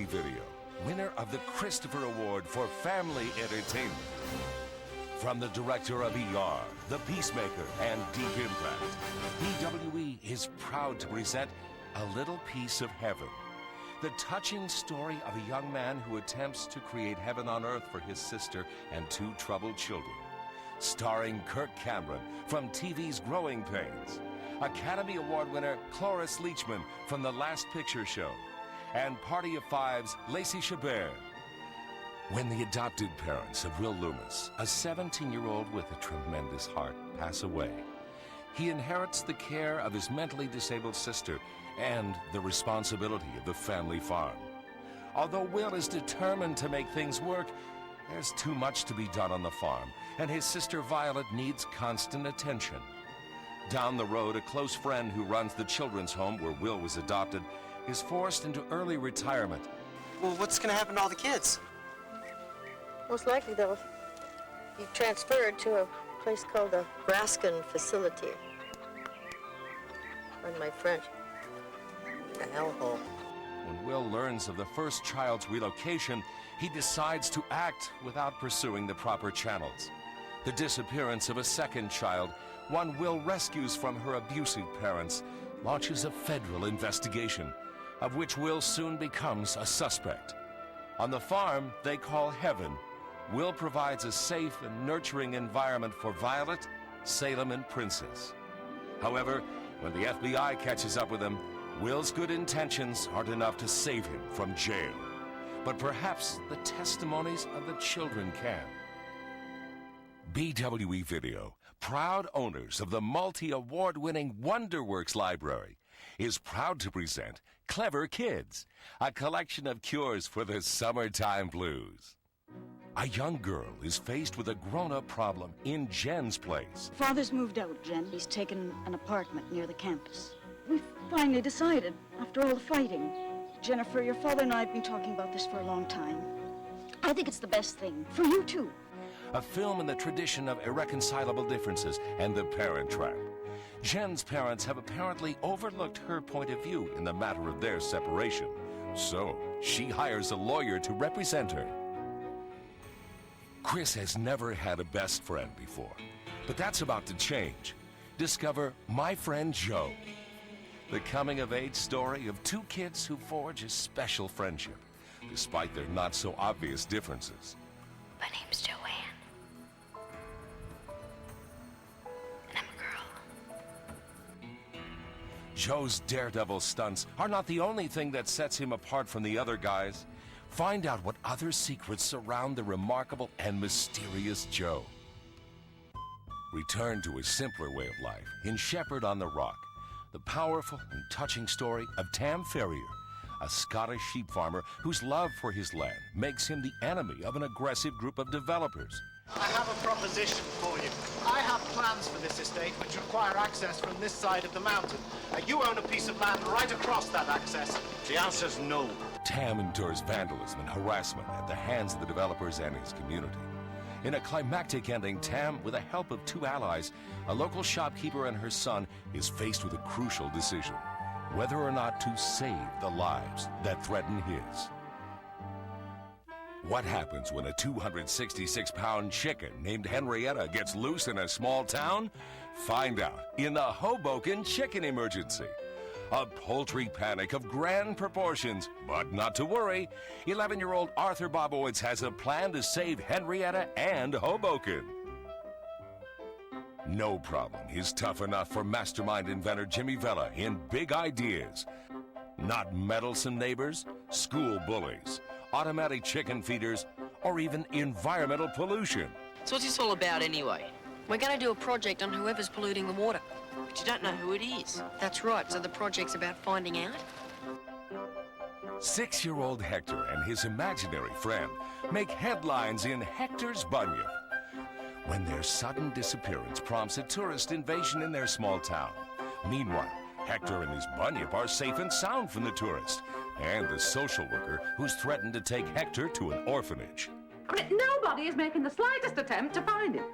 Video, winner of the Christopher Award for Family Entertainment. From the director of ER, The Peacemaker, and Deep Impact, BWE is proud to present A Little Piece of Heaven, the touching story of a young man who attempts to create heaven on earth for his sister and two troubled children. Starring Kirk Cameron from TV's Growing Pains, Academy Award winner Cloris Leachman from The Last Picture Show, and Party of Five's Lacey Chabert. When the adopted parents of Will Loomis, a 17-year-old with a tremendous heart, pass away, he inherits the care of his mentally disabled sister and the responsibility of the family farm. Although Will is determined to make things work, there's too much to be done on the farm, and his sister Violet needs constant attention. Down the road, a close friend who runs the children's home where Will was adopted is forced into early retirement. Well, what's going to happen to all the kids? Most likely they'll be transferred to a place called the Raskin facility. Pardon my French. A hellhole. When Will learns of the first child's relocation, he decides to act without pursuing the proper channels. The disappearance of a second child, one Will rescues from her abusive parents, launches a federal investigation, of which Will soon becomes a suspect. On the farm they call heaven, Will provides a safe and nurturing environment for Violet, Salem, and Princess. However, when the FBI catches up with him, Will's good intentions aren't enough to save him from jail. But perhaps the testimonies of the children can. BWE Video, proud owners of the multi-award-winning Wonderworks Library, is proud to present Clever Kids, a collection of cures for the summertime blues. A young girl is faced with a grown-up problem in Jen's place. Father's moved out, Jen. He's taken an apartment near the campus. We've finally decided, after all the fighting. Jennifer, your father and I have been talking about this for a long time. I think it's the best thing, for you too. A film in the tradition of irreconcilable differences and the parent trap. Jen's parents have apparently overlooked her point of view in the matter of their separation. So, she hires a lawyer to represent her. Chris has never had a best friend before, but that's about to change. Discover My Friend Joe, the coming-of-age story of two kids who forge a special friendship, despite their not-so-obvious differences. My name's Joanne. And I'm a girl. Joe's daredevil stunts are not the only thing that sets him apart from the other guys. Find out what other secrets surround the remarkable and mysterious Joe. Return to a simpler way of life in Shepherd on the Rock, the powerful and touching story of Tam Ferrier, a Scottish sheep farmer whose love for his land makes him the enemy of an aggressive group of developers. I have a proposition for you. I have plans for this estate which require access from this side of the mountain. You own a piece of land right across that access. The answer's no. Tam endures vandalism and harassment at the hands of the developers and his community. In a climactic ending, Tam, with the help of two allies, a local shopkeeper and her son, is faced with a crucial decision: whether or not to save the lives that threaten his. What happens when a 266-pound chicken named Henrietta gets loose in a small town? Find out in the Hoboken Chicken Emergency. A poultry panic of grand proportions, but not to worry. 11-year-old Arthur Bobowitz has a plan to save Henrietta and Hoboken. No problem is tough enough for mastermind inventor Jimmy Vella in Big Ideas. Not meddlesome neighbors, school bullies, automatic chicken feeders, or even environmental pollution. So what's this all about anyway? We're going to do a project on whoever's polluting the water. But you don't know who it is. That's right, so the project's about finding out. 6-year-old Hector and his imaginary friend make headlines in Hector's Bunyip when their sudden disappearance prompts a tourist invasion in their small town. Meanwhile, Hector and his bunyip are safe and sound from the tourist and the social worker who's threatened to take Hector to an orphanage. Nobody is making the slightest attempt to find him.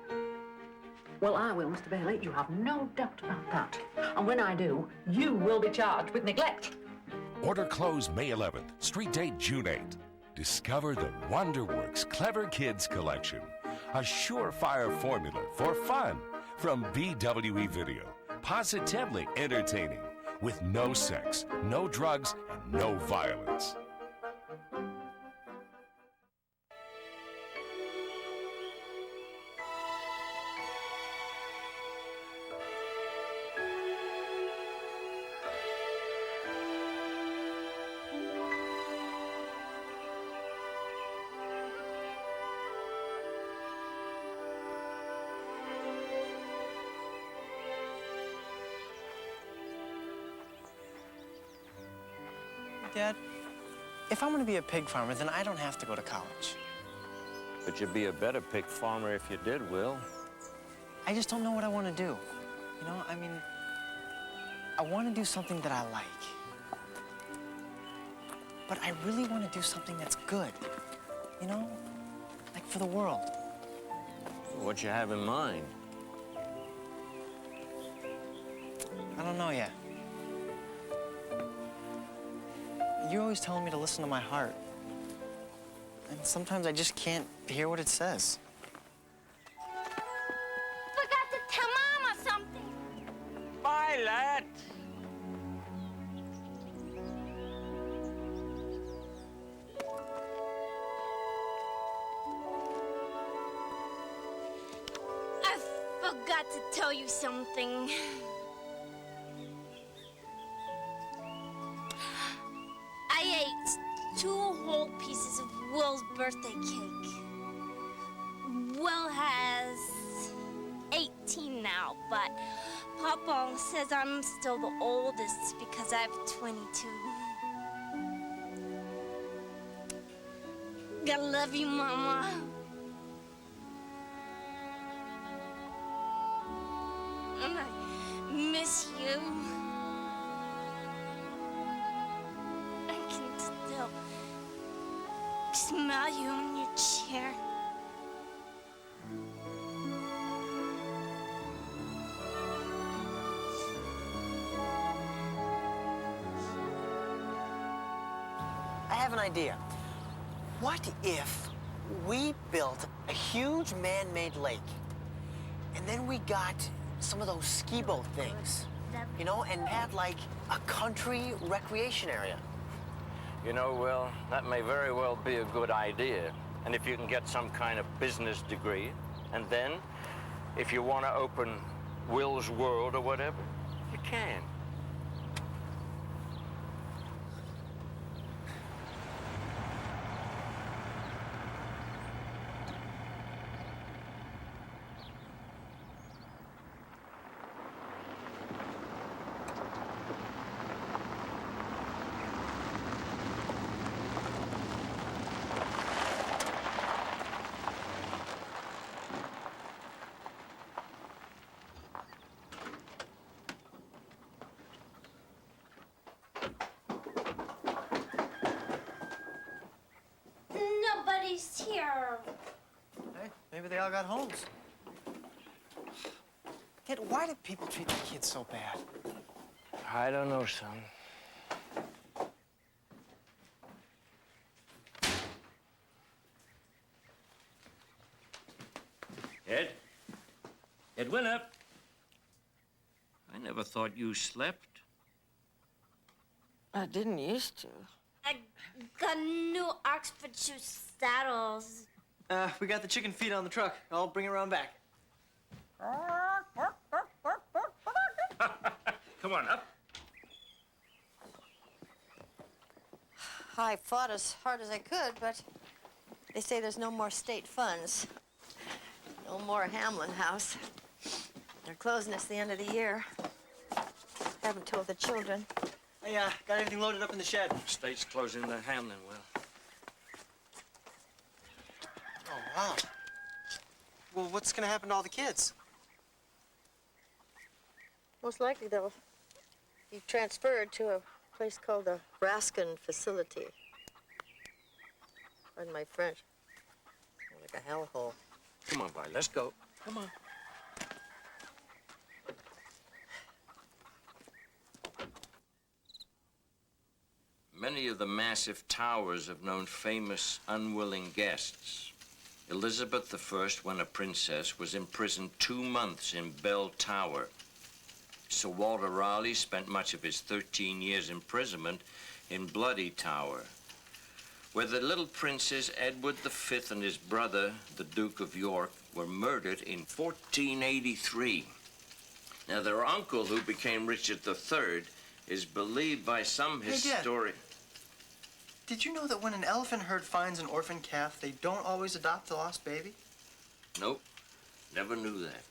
Well, I will, Mr. Bailey. You have no doubt about that. And when I do, you will be charged with neglect. Order close May 11th. Street date June 8th. Discover the WonderWorks Clever Kids Collection. A surefire formula for fun from BWE Video. Positively entertaining. With no sex, no drugs, and no violence. Dad, if I'm gonna be a pig farmer, then I don't have to go to college. But you'd be a better pig farmer if you did, Will. I just don't know what I want to do. You know, I mean, I want to do something that I like. But I really want to do something that's good. You know, like for the world. What you have in mind? I don't know yet. You're always telling me to listen to my heart. And sometimes I just can't hear what it says. Forgot to tell Mama something. Bye, lad. I forgot to tell you something. I ate 2 whole pieces of Will's birthday cake. Will has 18 now, but Papa says I'm still the oldest because I have 22. I love you, Mama. And I miss you. I can still smell you in your chair. I have an idea. What if we built a huge man-made lake, and then we got some of those ski boat things, you know, and had like a country recreation area? You know, Will, that may very well be a good idea. And if you can get some kind of business degree, and then if you want to open Will's World or whatever, you can. Nobody's here. Hey, maybe they all got homes. Dad, why do people treat the kids so bad? I don't know, son. Ed? Ed Winnup. I never thought you slept. I didn't used to. I got new Oxford shoe saddles. We got the chicken feed on the truck. I'll bring it around back. Come on, up. I fought as hard as I could, but they say there's no more state funds. No more Hamlin House. They're closing us the end of the year. Haven't told the children. Hey, got everything loaded up in the shed. State's closing the Hamlin, Will. Oh, wow. Well, what's gonna happen to all the kids? Most likely they'll be transferred to a place called the Raskin facility. Pardon my French. Like a hellhole. Come on, Vi, let's go. Come on. Many of the massive towers have known famous unwilling guests. Elizabeth I, when a princess, was imprisoned 2 months in Bell Tower. Sir Walter Raleigh spent much of his 13 years imprisonment in Bloody Tower, where the little princes Edward V and his brother, the Duke of York, were murdered in 1483. Now, their uncle, who became Richard III, is believed by some historians... Did you know that when an elephant herd finds an orphan calf, they don't always adopt the lost baby? Nope, never knew that.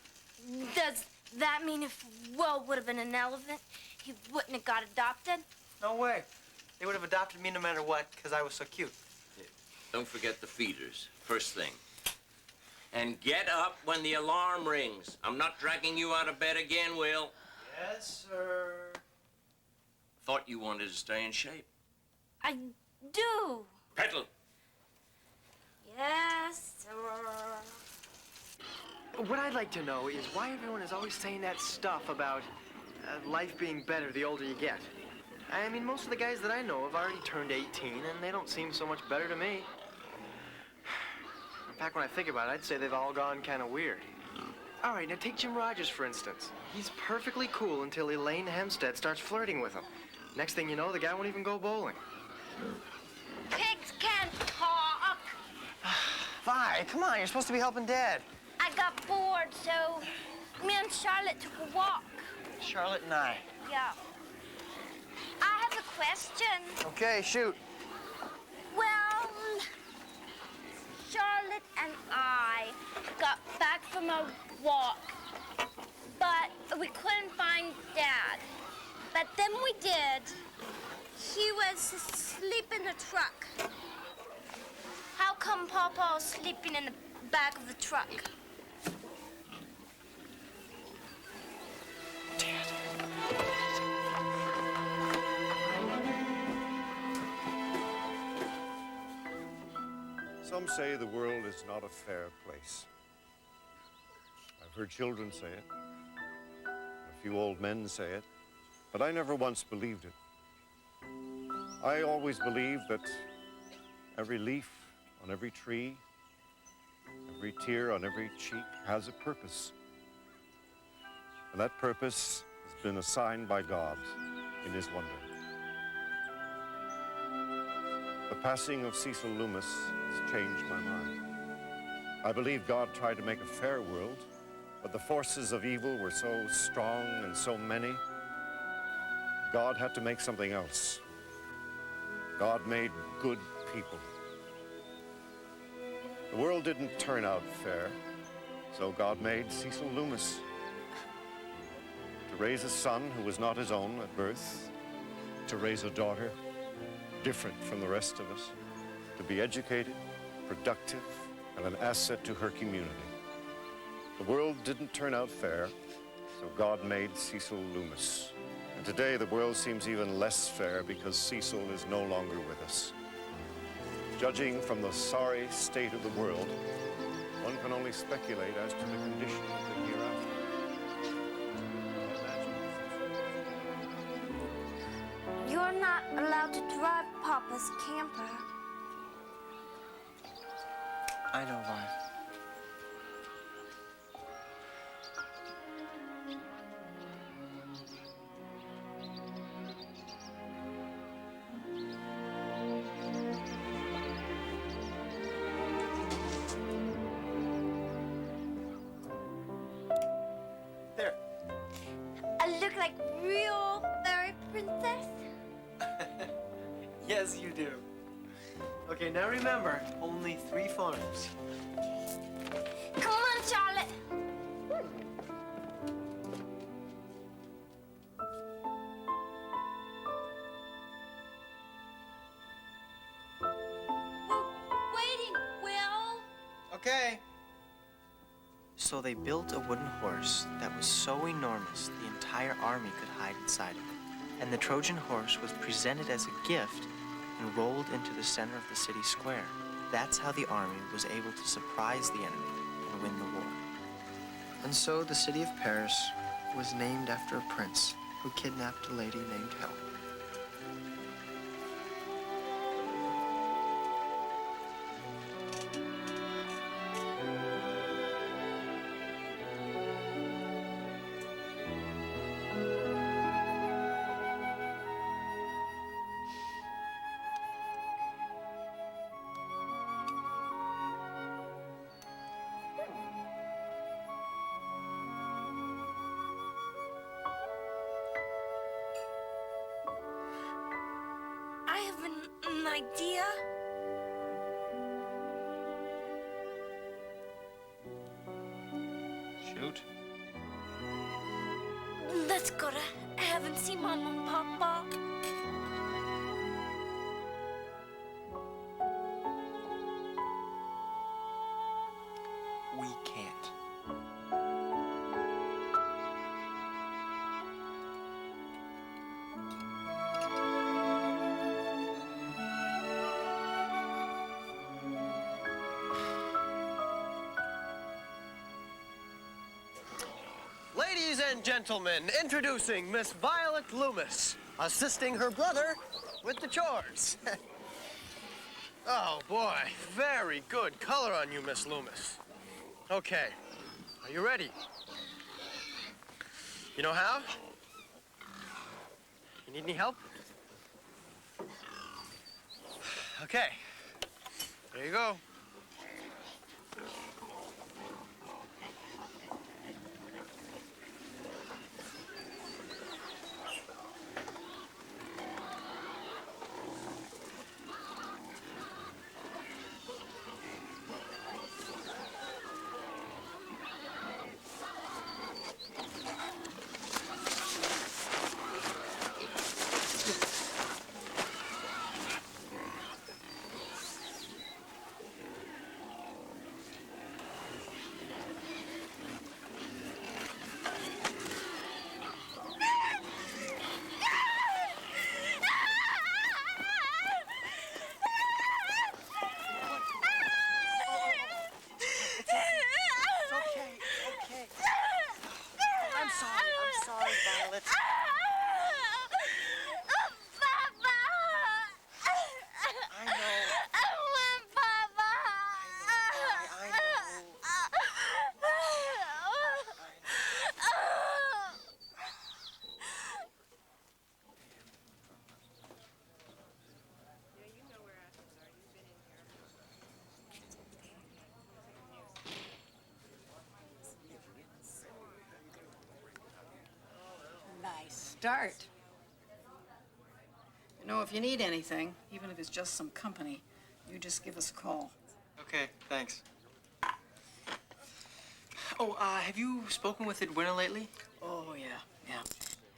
Does that mean if Will would have been an elephant, he wouldn't have got adopted? No way. They would have adopted me no matter what, because I was so cute. Yeah. Don't forget the feeders, first thing. And get up when the alarm rings. I'm not dragging you out of bed again, Will. Yes, sir. Thought you wanted to stay in shape. I do. Pedal. Yes, sir. What I'd like to know is why everyone is always saying that stuff about life being better the older you get. I mean, most of the guys that I know have already turned 18, and they don't seem so much better to me. In fact, when I think about it, I'd say they've all gone kind of weird. All right, now take Jim Rogers, for instance. He's perfectly cool until Elaine Hempstead starts flirting with him. Next thing you know, the guy won't even go bowling. Pigs can't talk. Vi, come on, you're supposed to be helping Dad. I got bored, so me and Charlotte took a walk. Charlotte and I. Yeah. I have a question. Okay, shoot. Well, Charlotte and I got back from a walk, but we couldn't find Dad. But then we did. He was asleep in the truck. How come Papa was sleeping in the back of the truck? Dad. Some say the world is not a fair place. I've heard children say it, a few old men say it, but I never once believed it. I always believed that every leaf on every tree, every tear on every cheek has a purpose. And that purpose has been assigned by God in His wonder. The passing of Cecil Loomis has changed my mind. I believe God tried to make a fair world, but the forces of evil were so strong and so many, God had to make something else. God made good people. The world didn't turn out fair, so God made Cecil Loomis to raise a son who was not his own at birth, to raise a daughter different from the rest of us, to be educated, productive, and an asset to her community. The world didn't turn out fair, so God made Cecil Loomis. And today the world seems even less fair because Cecil is no longer with us. Judging from the sorry state of the world, one can only speculate as to the condition of the hereafter. You're not allowed to drive Papa's camper. I know, Vi. There. I look like real fairy princess. Yes, you do. Okay, now remember, only 3 farms. Come on, Charlotte. We're waiting, Will. Okay. So they built a wooden horse that was so enormous the entire army could hide inside of it. And the Trojan horse was presented as a gift and rolled into the center of the city square. That's how the army was able to surprise the enemy and win the war. And so the city of Paris was named after a prince who kidnapped a lady named Helen. an idea? Shoot. Let's go to heaven, see Mama and Papa. We can't. Ladies and gentlemen, introducing Miss Violet Loomis, assisting her brother with the chores. Oh, boy, very good color on you, Miss Loomis. Okay, are you ready? You know how? You need any help? Okay, there you go. Start. You know, if you need anything, even if it's just some company, you just give us a call. Okay, thanks. Oh, have you spoken with Edwina lately? Oh, yeah.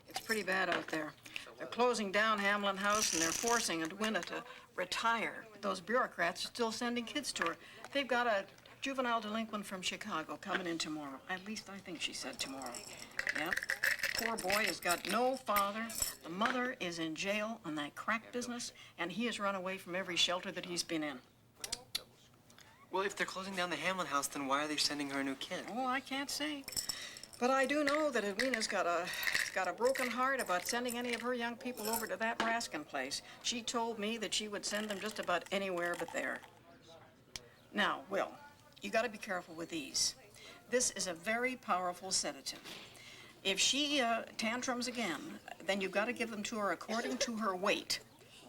It's pretty bad out there. They're closing down Hamlin House and they're forcing Edwina to retire. Those bureaucrats are still sending kids to her. They've got a juvenile delinquent from Chicago coming in tomorrow. At least I think she said tomorrow. Yeah. Poor boy has got no father. The mother is in jail on that crack business, and he has run away from every shelter that he's been in. Well, if they're closing down the Hamlin house, then why are they sending her a new kid? Oh, I can't say. But I do know that Edwina's got a broken heart about sending any of her young people over to that Raskin place. She told me that she would send them just about anywhere but there. Now, Will, you got to be careful with these. This is a very powerful sedative. If she tantrums again, then you've got to give them to her according to her weight,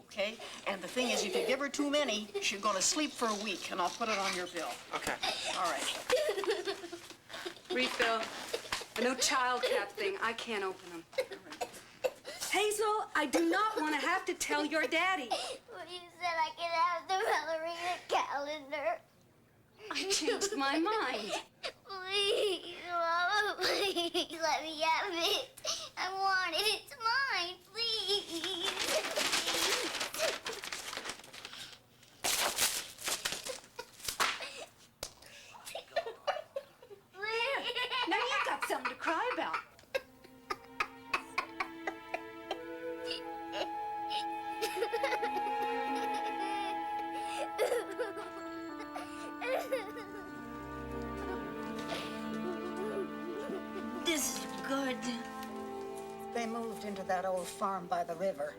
okay? And the thing is, if you give her too many, she's going to sleep for a week, and I'll put it on your bill. Okay. All right. Refill. A no child cap thing. I can't open them. Hazel, I do not want to have to tell your daddy. Well, you said I could have the ballerina calendar. I changed my mind. Please, Mama, please let me have it. I want it. It's mine, please. Now you've got something to cry about. This is good. They moved into that old farm by the river.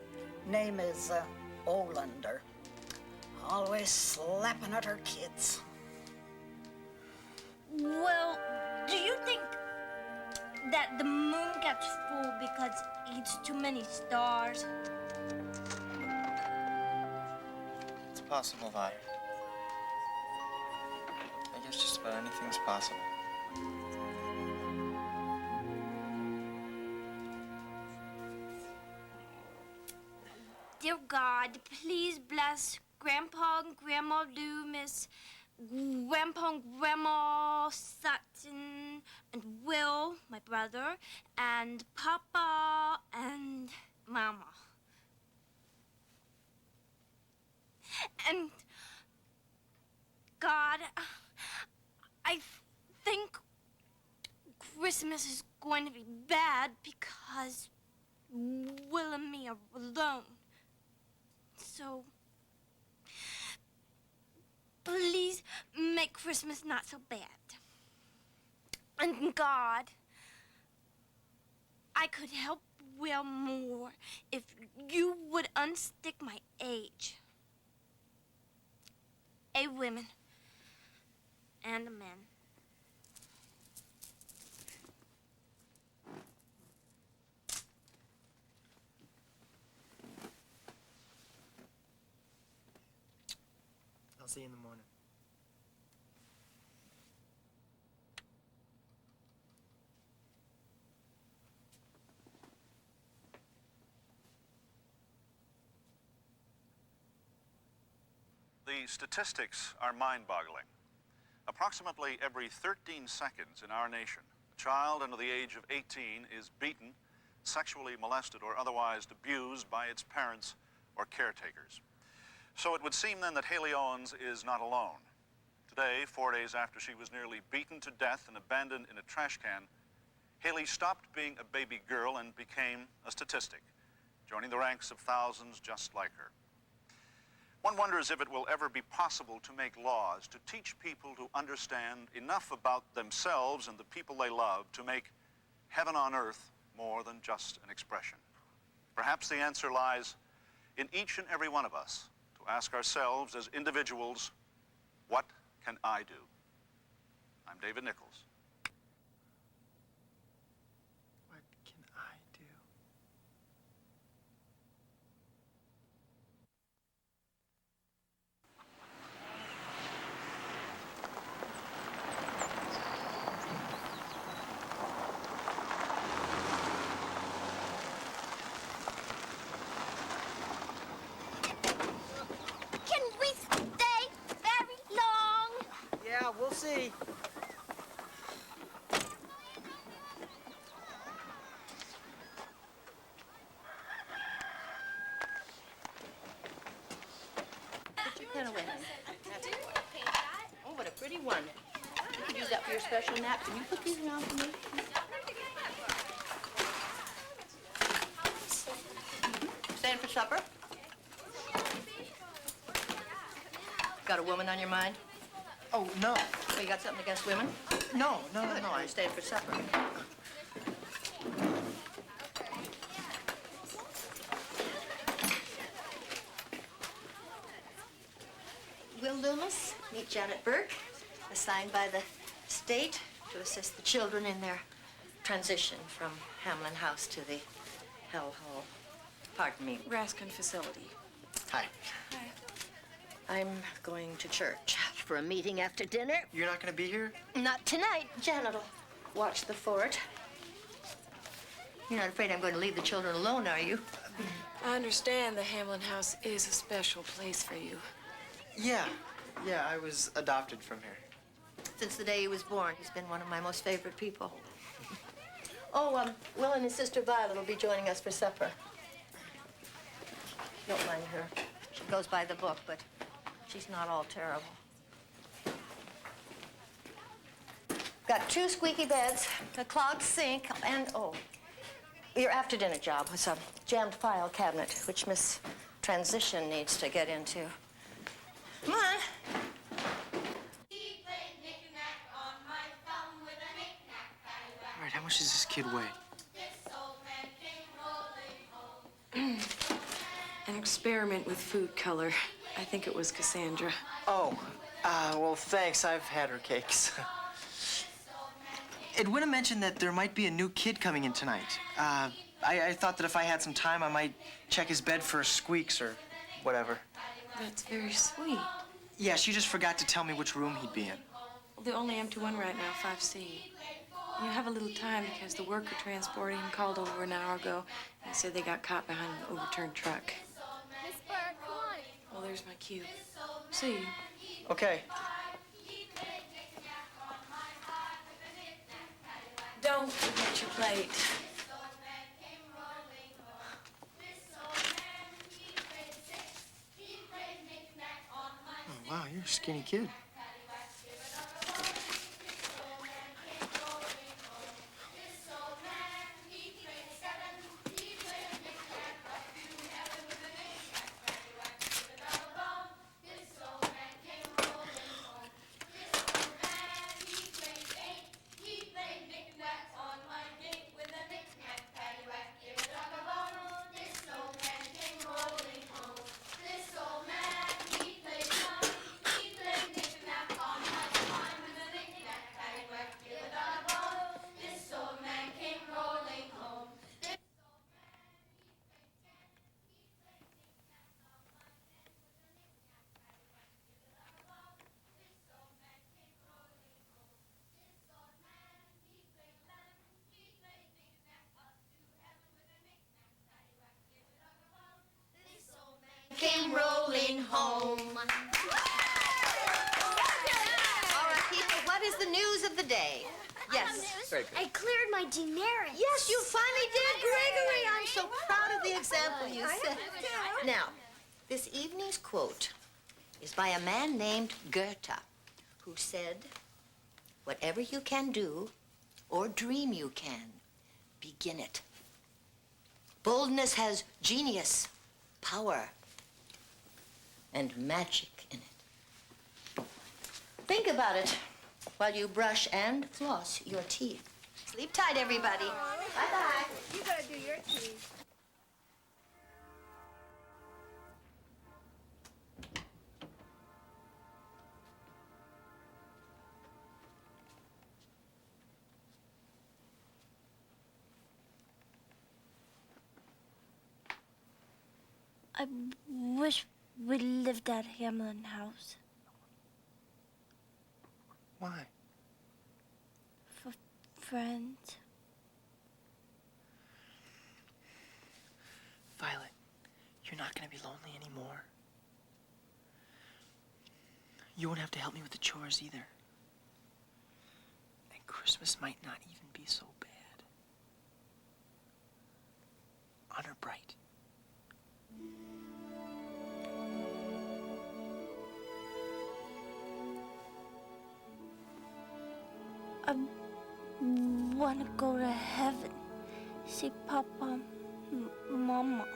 Name is Olander. Always slapping at her kids. Well, do you think that the moon gets full because it's too many stars? It's possible, Vi. I guess just about anything's possible. Dear God, please bless Grandpa and Grandma Loomis, Grandpa and Grandma Sutton, and Will, my brother, and Papa and Mama. And God, I think Christmas is going to be bad because Will and me are alone. So, please make Christmas not so bad. And God, I could help Will more if you would unstick my age. A women and a man. I'll see you in the morning. The statistics are mind-boggling. Approximately every 13 seconds in our nation, a child under the age of 18 is beaten, sexually molested, or otherwise abused by its parents or caretakers. So it would seem then that Haley Owens is not alone. Today, 4 days after she was nearly beaten to death and abandoned in a trash can, Haley stopped being a baby girl and became a statistic, joining the ranks of thousands just like her. One wonders if it will ever be possible to make laws to teach people to understand enough about themselves and the people they love to make heaven on earth more than just an expression. Perhaps the answer lies in each and every one of us to ask ourselves as individuals, what can I do? I'm David Nichols. What can I do? Can we stay very long? Yeah, we'll see. Put your pen away, honey. That's it. Oh, what a pretty one. You could use that for your special nap. Can you put these around for me? Staying for supper? Got a woman on your mind? Oh, no. Oh, you got something against women? No, no, Good. no. I'm staying for supper. Will Loomis, meet Janet Burke, assigned by the state to assist the children in their transition from Hamlin House to the Hell Hole. Pardon me. Raskin facility. Hi. I'm going to church for a meeting after dinner. You're not going to be here? Not tonight. Janet'll watch the fort. You're not afraid I'm going to leave the children alone, are you? I understand the Hamlin House is a special place for you. Yeah. Yeah, I was adopted from here. Since the day he was born, he's been one of my most favorite people. Oh, Will and his sister Violet will be joining us for supper. Don't mind her. She goes by the book, but she's not all terrible. Got 2 squeaky beds, a clogged sink, and, oh, your after-dinner job was a jammed file cabinet, which Miss Transition needs to get into. Come on. All right, how much does this kid weigh? An experiment with food color. I think it was Cassandra. Oh, well, thanks. I've had her cakes. Edwina mentioned that there might be a new kid coming in tonight. I thought that if I had some time, I might check his bed for squeaks or whatever. That's very sweet. Yeah, she just forgot to tell me which room he'd be in. Well, the only empty one right now, 5C. You have a little time because the worker transporting him called over an hour ago and said they got caught behind an overturned truck. Miss there's my cue. See you. Okay. Don't forget your plate. Oh, wow, you're a skinny kid. Came rolling home. All right, people, what is the news of the day? Yes. I cleared my demerits. Yes, you finally did, Gregory. I'm so proud of the example you set. Now, this evening's quote is by a man named Goethe, who said, "Whatever you can do or dream you can, begin it. Boldness has genius, power, and magic in it." Think about it while you brush and floss your teeth. Sleep tight, everybody. Bye-bye. You gotta do your teeth. I wish we lived at Hamlin House. Why? For friends. Violet, you're not going to be lonely anymore. You won't have to help me with the chores either. And Christmas might not even be so bad. Honor bright. I want to go to heaven, see Papa, Mama.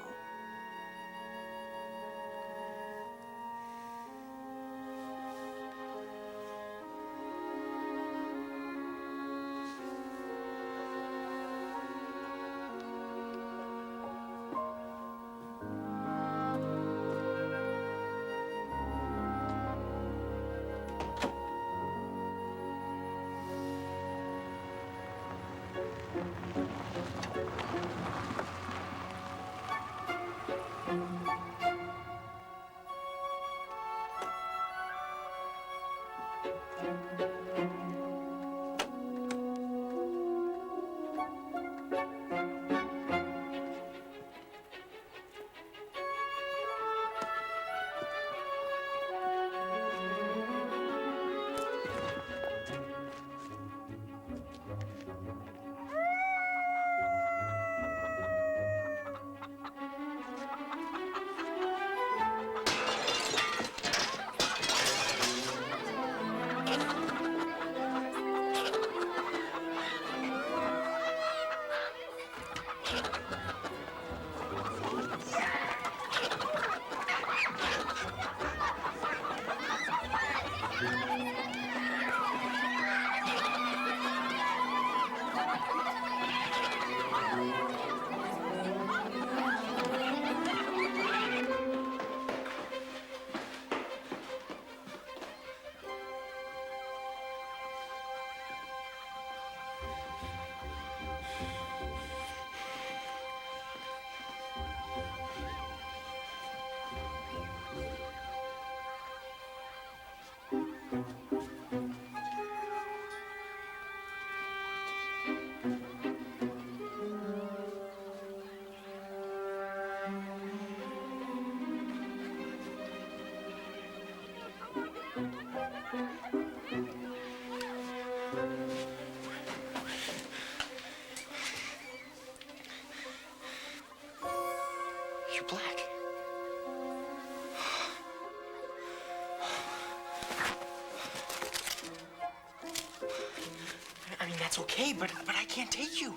that's okay, but I can't take you.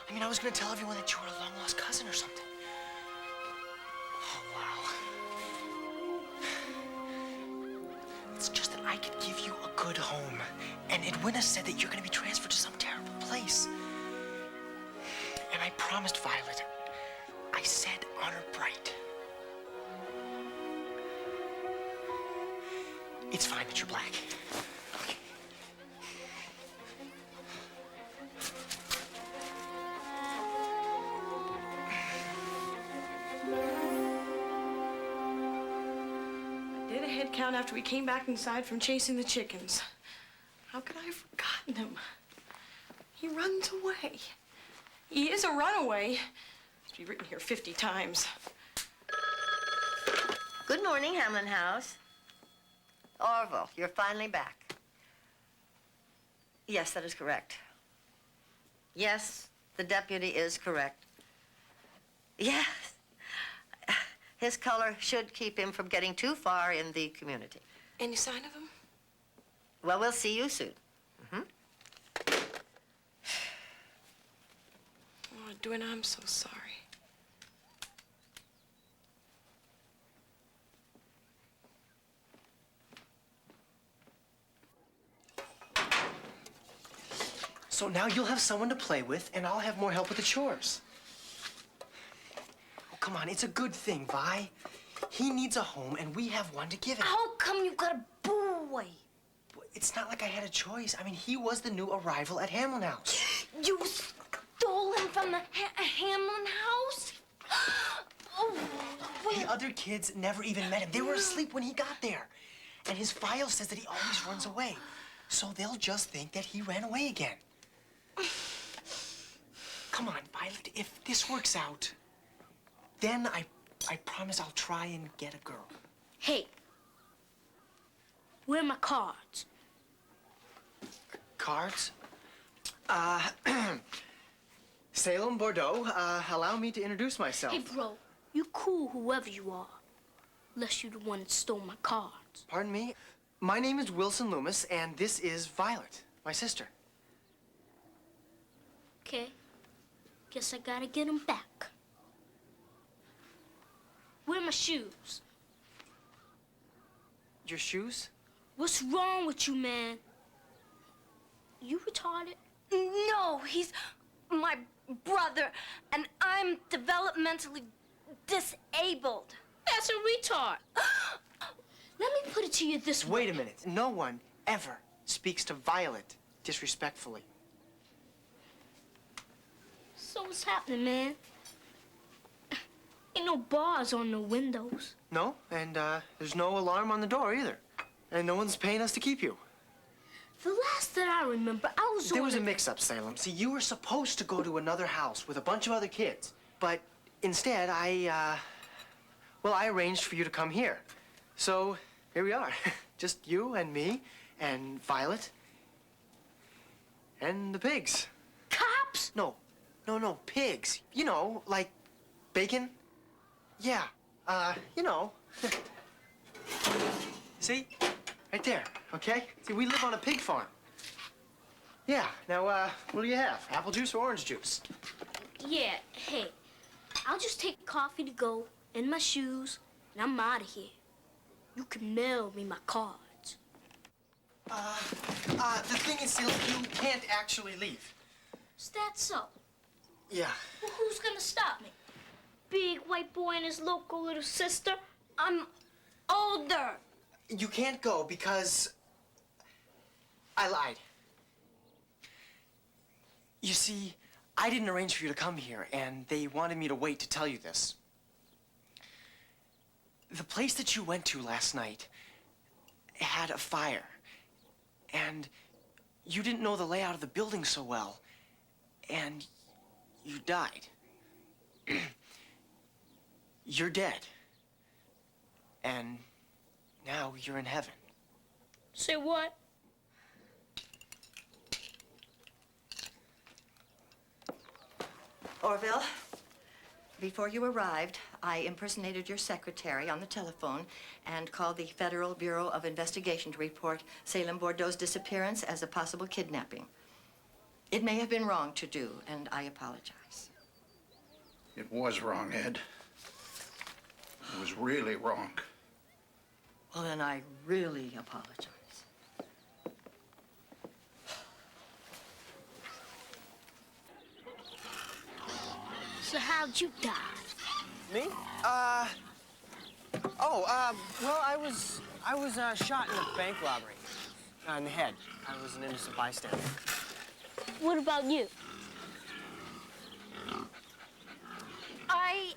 I mean, I was gonna tell everyone that you were a long-lost cousin or something. Oh, wow. It's just that I could give you a good home. And Edwina said that you're gonna be transferred to some terrible place. And I promised Violet. I said honor bright. It's fine that you're black. Okay. I did a head count after we came back inside from chasing the chickens. How could I have forgotten him? He runs away. He is a runaway. Must be written here 50 times. Good morning, Hamlin House. Orville, you're finally back. Yes, that is correct. Yes, the deputy is correct. Yes. His color should keep him from getting too far in the community. Any sign of him? Well, we'll see you soon. Oh, Edwina, I'm so sorry. So now you'll have someone to play with, and I'll have more help with the chores. Oh, come on, it's a good thing, Vi. He needs a home, and we have one to give him. How come you got a boy? It's not like I had a choice. I mean, he was the new arrival at Hamlin House. You stole him from the Hamlin House? Oh, The other kids never even met him. They were asleep when he got there. And his file says that he always runs away. So they'll just think that he ran away again. Come on, Violet, if this works out, then I promise I'll try and get a girl. Hey, where are my cards? Cards? Salem, Bordeaux, allow me to introduce myself. Hey, bro, you cool whoever you are, unless you're the one that stole my cards. Pardon me? My name is Wilson Loomis, and this is Violet, my sister. Okay, guess I gotta get them back. Where are my shoes? Your shoes? What's wrong with you, man? You retarded? No, he's my brother, and I'm developmentally disabled. That's a retard. Let me put it to you this way. Wait a minute. No one ever speaks to Violet disrespectfully. So what's happening, man? Ain't no bars on the windows. No, and there's no alarm on the door either. And no one's paying us to keep you. The last that I remember, I was There was a mix-up, Salem. See, you were supposed to go to another house with a bunch of other kids. But instead, I arranged for you to come here. So here we are. Just you and me and Violet and the pigs. Cops? No, pigs. You know, like bacon. Yeah, you know. See? Right there, okay? See, we live on a pig farm. Yeah, now, what do you have? Apple juice or orange juice? Yeah, hey, I'll just take coffee to go and my shoes, and I'm out of here. You can mail me my cards. The thing is, Salem, you can't actually leave. Is that so? Yeah. Well, who's gonna stop me? Big white boy and his local little sister? I'm older. You can't go because I lied. You see, I didn't arrange for you to come here, and they wanted me to wait to tell you this. The place that you went to last night had a fire, and you didn't know the layout of the building so well, and you died. You're dead. And now you're in heaven. Say what? Orville, before you arrived, I impersonated your secretary on the telephone and called the Federal Bureau of Investigation to report Salem Bordeaux's disappearance as a possible kidnapping. It may have been wrong to do, and I apologize. It was wrong, Ed. It was really wrong. Well, then I really apologize. So how'd you die? Me? Well, I was shot in a bank robbery. In the head. I was an innocent bystander. What about you? I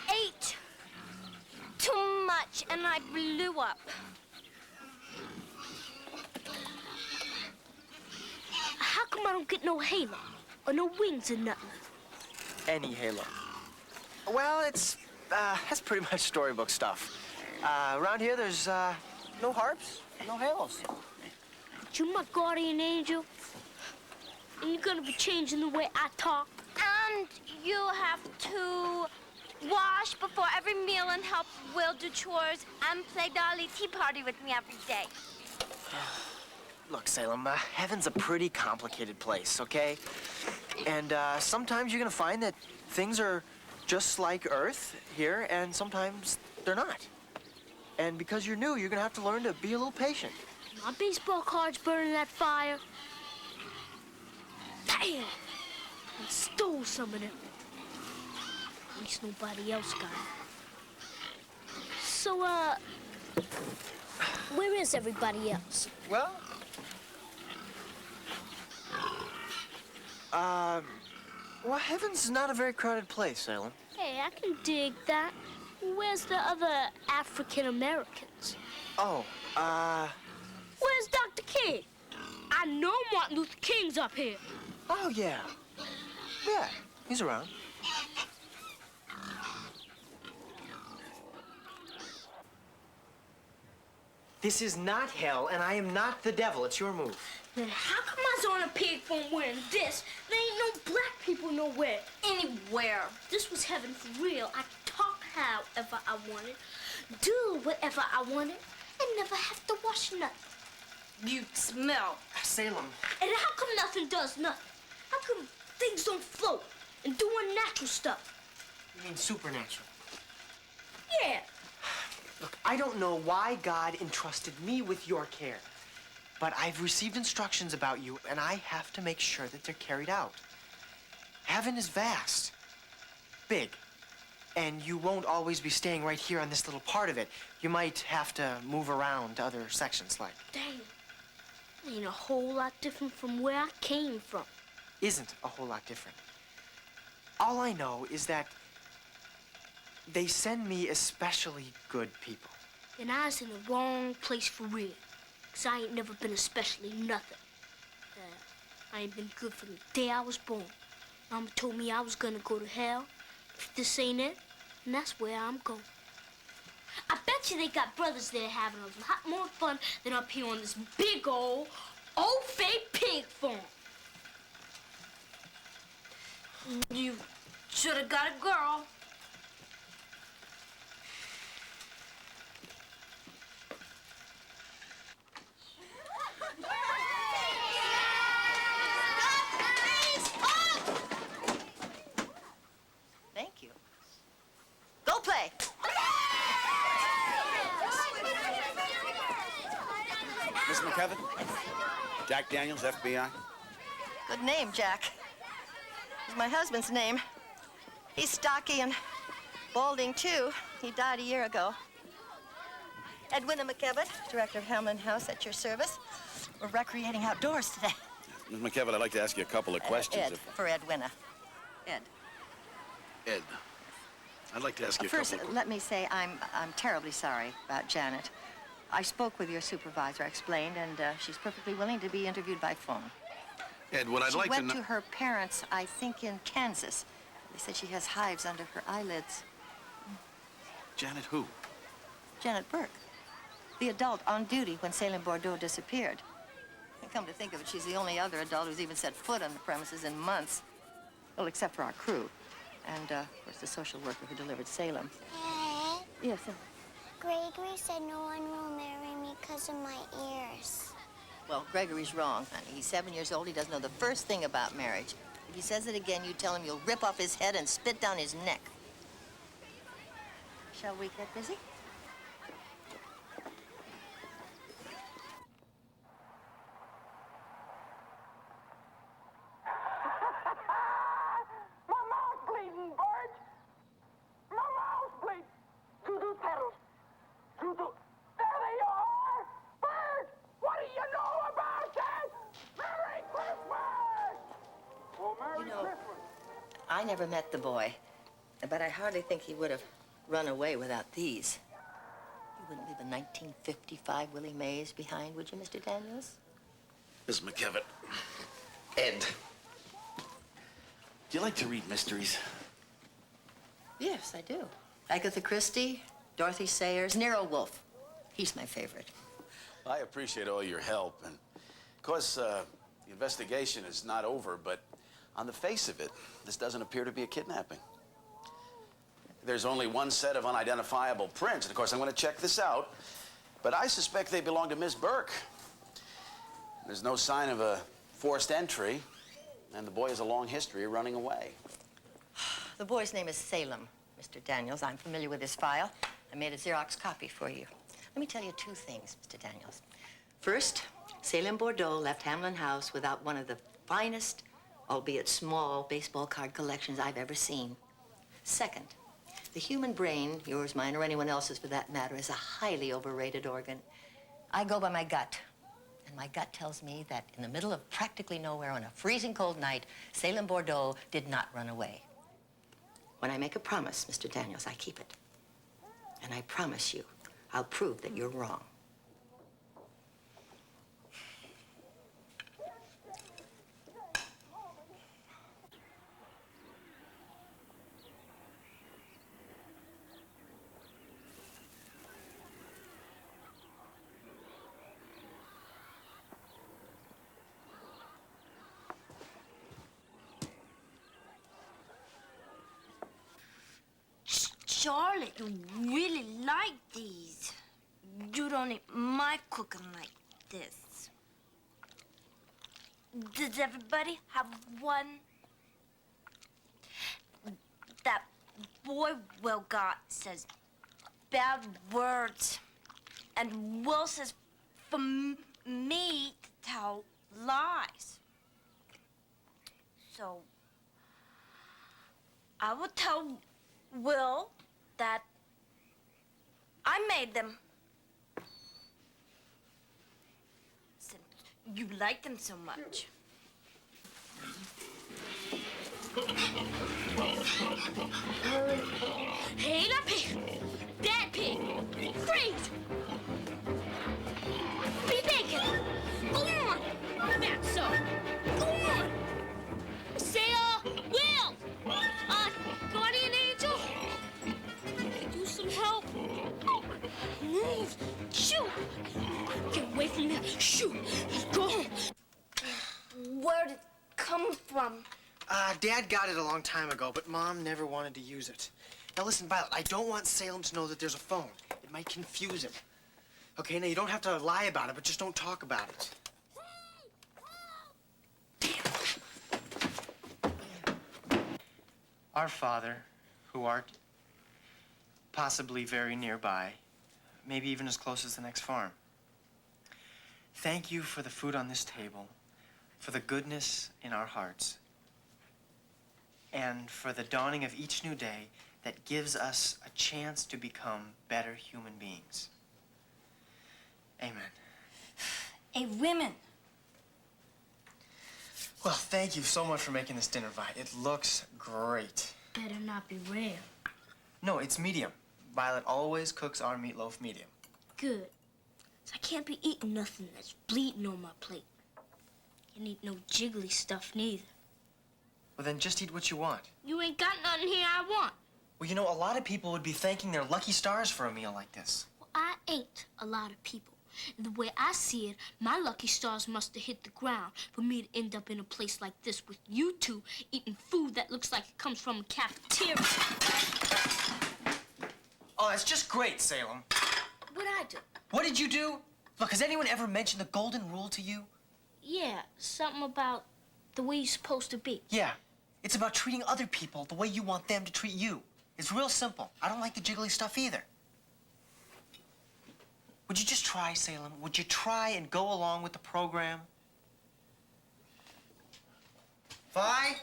ate too much and I blew up. How come I don't get no halo or no wings or nothing? Any halo. Well, that's pretty much storybook stuff. Around here, there's no harps, no halos. But you my guardian angel, and you're gonna be changing the way I talk. And you have to wash before every meal and help Will do chores and play Dolly Tea Party with me every day. Look, Salem, heaven's a pretty complicated place, okay? And sometimes you're gonna find that things are just like Earth here, and sometimes they're not. And because you're new, you're gonna have to learn to be a little patient. My baseball card's burning that fire. Damn! I stole some of them. At least nobody else got it. So, where is everybody else? Well, well, heaven's not a very crowded place, Salem. Hey, I can dig that. Where's the other African Americans? Oh, Where's Dr. King? I know Martin Luther King's up here. Oh, yeah. Yeah, he's around. This is not hell, and I am not the devil. It's your move. Then how come I was on a pig phone wearing this? There ain't no black people nowhere, anywhere. This was heaven for real. I could talk however I wanted, do whatever I wanted, and never have to wash nothing. You smell. Salem. And how come nothing does nothing? How come things don't float and do unnatural stuff? You mean supernatural? Yeah. Look, I don't know why God entrusted me with your care, but I've received instructions about you, and I have to make sure that they're carried out. Heaven is vast, big, and you won't always be staying right here on this little part of it. You might have to move around to other sections, like. Dang. Ain't a whole lot different from where I came from. Isn't a whole lot different. All I know is that they send me especially good people. And I was in the wrong place for real. 'Cause I ain't never been especially nothing. I ain't been good from the day I was born. Mama told me I was gonna go to hell. If this ain't it, and that's where I'm going. I bet you they got brothers there having a lot more fun than up here on this big old fake pig farm. You should have got a girl. Thank you. Go play. Miss McKevett? Jack Daniels, FBI. Good name, Jack. It's my husband's name. He's stocky and balding, too. He died a year ago. Edwina McKevitt, director of Hamlin House, at your service. We're recreating outdoors today. Miss McKevett, I'd like to ask you a couple of questions. Ed, for Edwina. Ed. Ed, I'd like to ask you a First, couple of... let me say I'm terribly sorry about Janet. I spoke with your supervisor, I explained, and she's perfectly willing to be interviewed by phone. Ed, what I'd like to know... She went to her parents, I think, in Kansas. They said she has hives under her eyelids. Janet who? Janet Burke, the adult on duty when Salem Bordeaux disappeared. And come to think of it, she's the only other adult who's even set foot on the premises in months. Well, except for our crew. And, of course, the social worker who delivered Salem. Ed? Yes, Gregory said no one will marry me because of my ears. Well, Gregory's wrong, honey. He's 7 years old. He doesn't know the first thing about marriage. If he says it again, you tell him you'll rip off his head and spit down his neck. Shall we get busy? My mouth's bleeding, Bert! My mouth's bleeding! Tutu petals! Tutu... There they are! Bert! What do you know about that? Merry Christmas! Well, Merry Christmas! I never met the boy, but I hardly think he would have run away without these. You wouldn't leave a 1955 Willie Mays behind, would you, Mr. Daniels? Miss McKevitt. Ed. Do you like to read mysteries? Yes, I do. Agatha Christie, Dorothy Sayers, Nero Wolfe. He's my favorite. I appreciate all your help. And, of course, the investigation is not over, but on the face of it, this doesn't appear to be a kidnapping. There's only one set of unidentifiable prints. And, of course, I'm going to check this out. But I suspect they belong to Miss Burke. There's no sign of a forced entry, and the boy has a long history of running away. The boy's name is Salem, Mr. Daniels. I'm familiar with his file. I made a Xerox copy for you. Let me tell you two things, Mr. Daniels. First, Salem Bordeaux left Hamlin House without one of the finest, albeit small, baseball card collections I've ever seen. Second, the human brain, yours, mine, or anyone else's for that matter, is a highly overrated organ. I go by my gut. And my gut tells me that in the middle of practically nowhere on a freezing cold night, Salem Bordeaux did not run away. When I make a promise, Mr. Daniels, I keep it. And I promise you, I'll prove that you're wrong. Charlotte, you really like these. You don't eat my cooking like this. Does everybody have one? That boy Will got says bad words. And Will says for me to tell lies. So, I will tell Will that I made them. Since you like them so much. Hey, that pig! That pig! Freeze! Be bacon! Go on! That's so! Go on! Say, Will! Guardian Angel? Do some help. Move! Shoot! Get away from me! Shoot! Go home! Where did it come from? Dad got it a long time ago, but Mom never wanted to use it. Now listen, Violet, I don't want Salem to know that there's a phone. It might confuse him. Okay, now you don't have to lie about it, but just don't talk about it. Our Father, who art possibly very nearby, maybe even as close as the next farm. Thank you for the food on this table, for the goodness in our hearts, and for the dawning of each new day that gives us a chance to become better human beings. Amen. Hey, women. Well, thank you so much for making this dinner, Vi. It looks great. Better not be rare. No, it's medium. Violet always cooks our meatloaf medium. Good. So I can't be eating nothing that's bleeding on my plate. Can't eat no jiggly stuff neither. Well, then just eat what you want. You ain't got nothing here I want. Well, you know, a lot of people would be thanking their lucky stars for a meal like this. Well, I ain't a lot of people. And the way I see it, my lucky stars must have hit the ground for me to end up in a place like this with you two eating food that looks like it comes from a cafeteria. Oh, that's just great, Salem. What'd I do? What did you do? Look, has anyone ever mentioned the golden rule to you? Yeah, something about the way you're supposed to be. Yeah. It's about treating other people the way you want them to treat you. It's real simple. I don't like the jiggly stuff either. Would you just try, Salem? Would you try and go along with the program? Vi?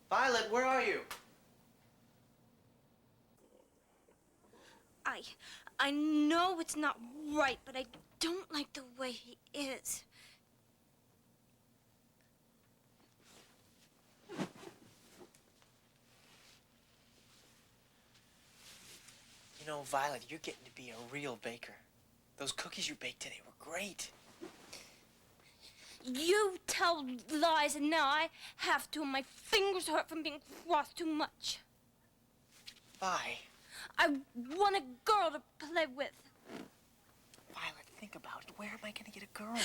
Violet, where are you? I know it's not right, but I don't like the way he is. You know, Violet, you're getting to be a real baker. Those cookies you baked today were great. You tell lies, and now I have to, and my fingers hurt from being crossed too much. Vi. I want a girl to play with. Violet, think about it. Where am I going to get a girl?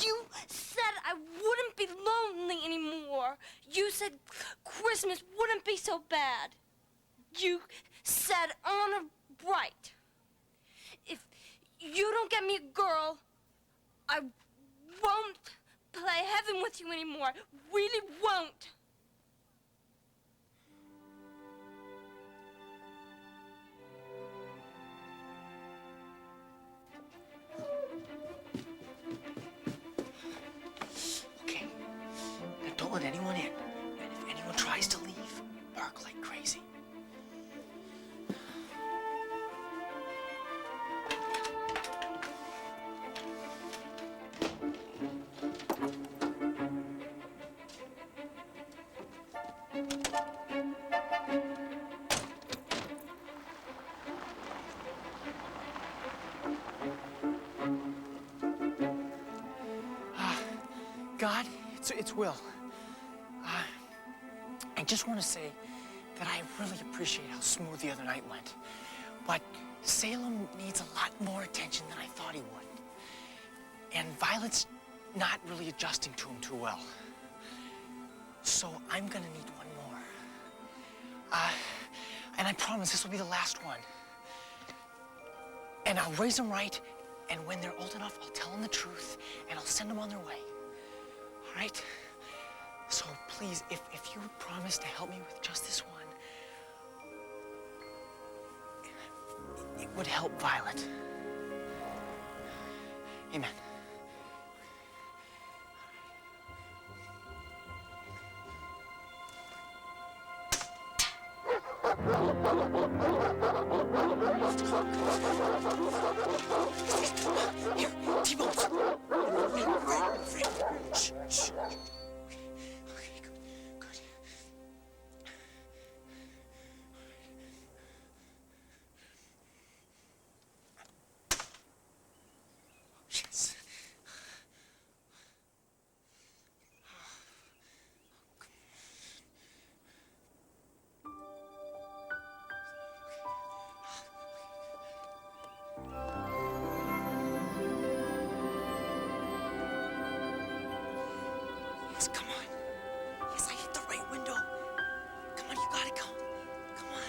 You said I wouldn't be lonely anymore. You said Christmas wouldn't be so bad. You said honor bright. If you don't get me a girl, I won't play heaven with you anymore. Really won't. Okay. Now don't let anyone in. And if anyone tries to leave, bark like crazy. God, it's Will. I just want to say that I really appreciate how smooth the other night went. But Salem needs a lot more attention than I thought he would. And Violet's not really adjusting to him too well. So I'm gonna need one more. And I promise this will be the last one. And I'll raise them right, and when they're old enough, I'll tell them the truth, and I'll send them on their way. All right? So please, if you would promise to help me with just this one, it would help Violet. Amen. Here, T-Bones. Shh, shh. Okay, good. Yes. Yes, come on. Yes, I hit the right window. Come on, you gotta come. Come on.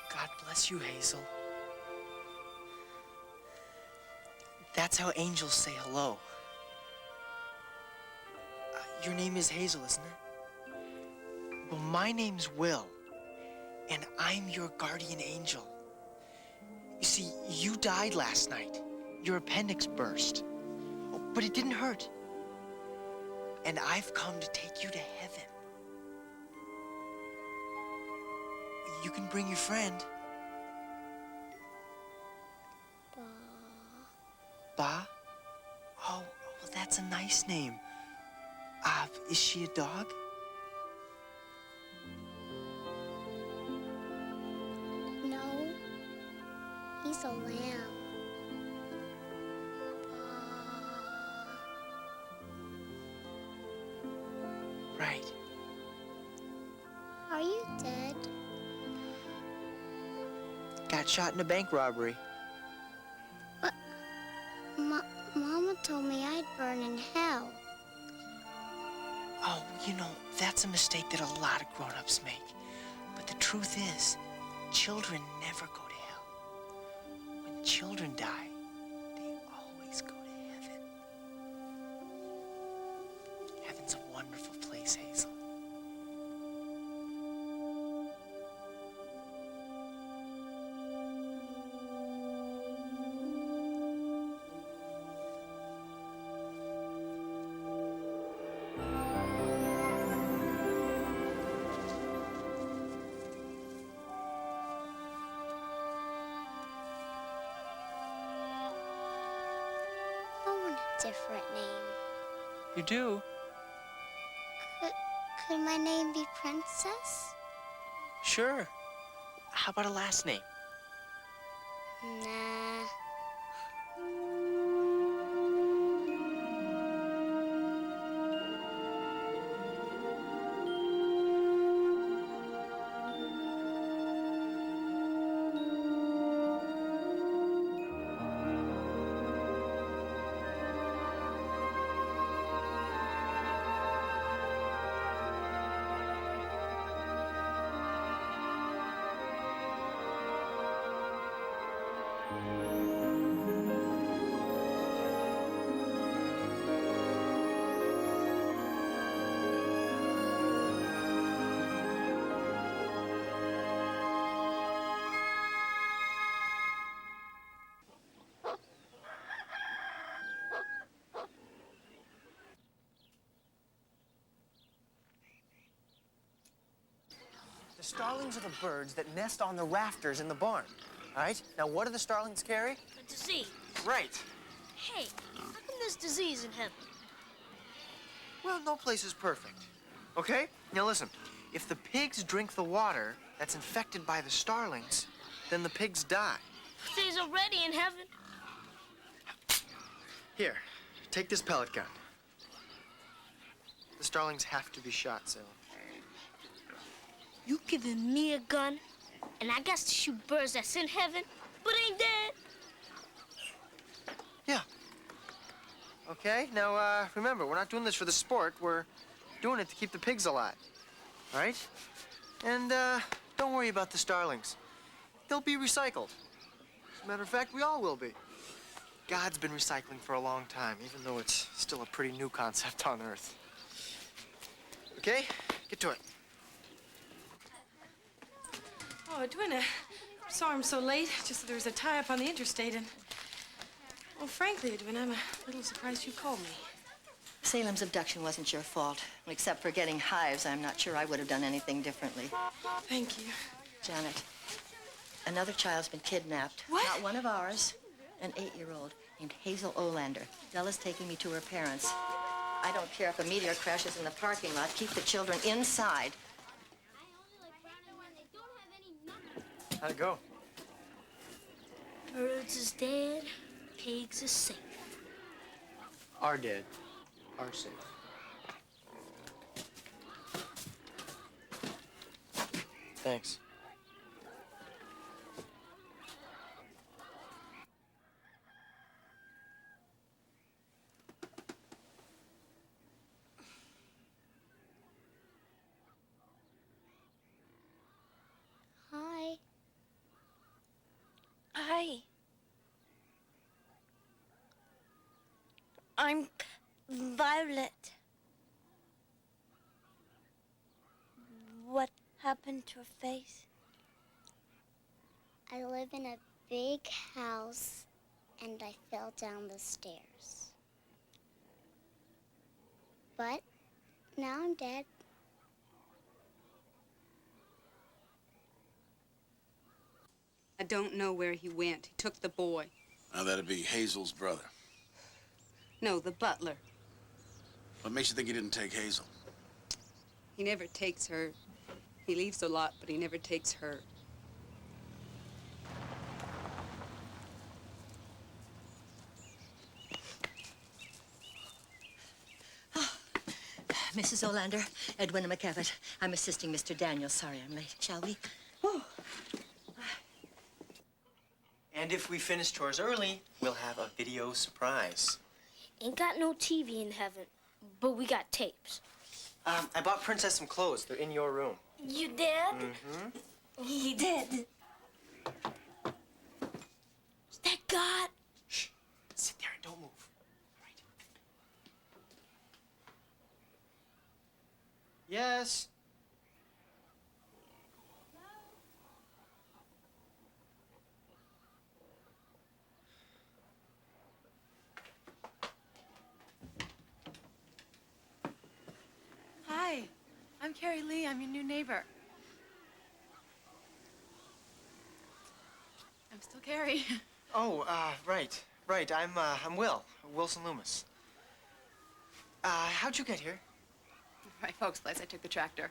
God bless you, Hazel. That's how angels say hello. Your name is Hazel, isn't it? Well, my name's Will, and I'm your guardian angel. You see, you died last night. Your appendix burst. Oh, but it didn't hurt. And I've come to take you to heaven. You can bring your friend. Ba? Oh, well, that's a nice name. Is she a dog? No, he's a lamb. Right. Are you dead? Got shot in a bank robbery. But Mama told me I'd burn in hell. Oh, you know, that's a mistake that a lot of grown-ups make. But the truth is, children never go to hell. When children die, they always go to heaven. Heaven's a wonderful place, Hazel. Different name. You do? Could my name be Princess? Sure. How about a last name? Nah. The starlings are the birds that nest on the rafters in the barn. All right? Now, what do the starlings carry? A disease. Right. Hey, how come there's disease in heaven? Well, no place is perfect. Okay? Now listen, if the pigs drink the water that's infected by the starlings, then the pigs die. There's already in heaven. Here, take this pellet gun. The starlings have to be shot, Salem. You giving me a gun, and I got to shoot birds that's in heaven, but ain't dead? Yeah. Okay, now, remember, we're not doing this for the sport. We're doing it to keep the pigs alive. All right? And, don't worry about the starlings. They'll be recycled. As a matter of fact, we all will be. God's been recycling for a long time, even though it's still a pretty new concept on Earth. Okay? Get to it. Oh, Edwina, sorry I'm so late. Just that there was a tie-up on the interstate, and... Well, frankly, Edwina, I'm a little surprised you called me. Salem's abduction wasn't your fault. Except for getting hives, I'm not sure I would have done anything differently. Thank you. Janet, another child's been kidnapped. What? Not one of ours. An 8-year-old named Hazel Olander. Della's taking me to her parents. I don't care if a meteor crashes in the parking lot. Keep the children inside. How'd it go? Birds is dead, pigs is safe. Are dead. Are safe. Thanks. Hi. Hi. I'm Violet. What happened to her face? I live in a big house, and I fell down the stairs. But now I'm dead. I don't know where he went. He took the boy. Now, that'd be Hazel's brother. No, the butler. What makes you think he didn't take Hazel? He never takes her. He leaves a lot, but he never takes her. Mrs. Olander, Edwina McEvitt. I'm assisting Mr. Daniels. Sorry I'm late. Shall we? Whew. And if we finish chores early, we'll have a video surprise. Ain't got no TV in heaven, but we got tapes. I bought Princess some clothes. They're in your room. You did? Mm-hmm. He did. Is that God? Shh. Sit there and don't move. Right. Yes. Hi, I'm Carrie Lee. I'm your new neighbor. I'm still Carrie. Oh, right. I'm Will. Wilson Loomis. How'd you get here? My folks' place. I took the tractor.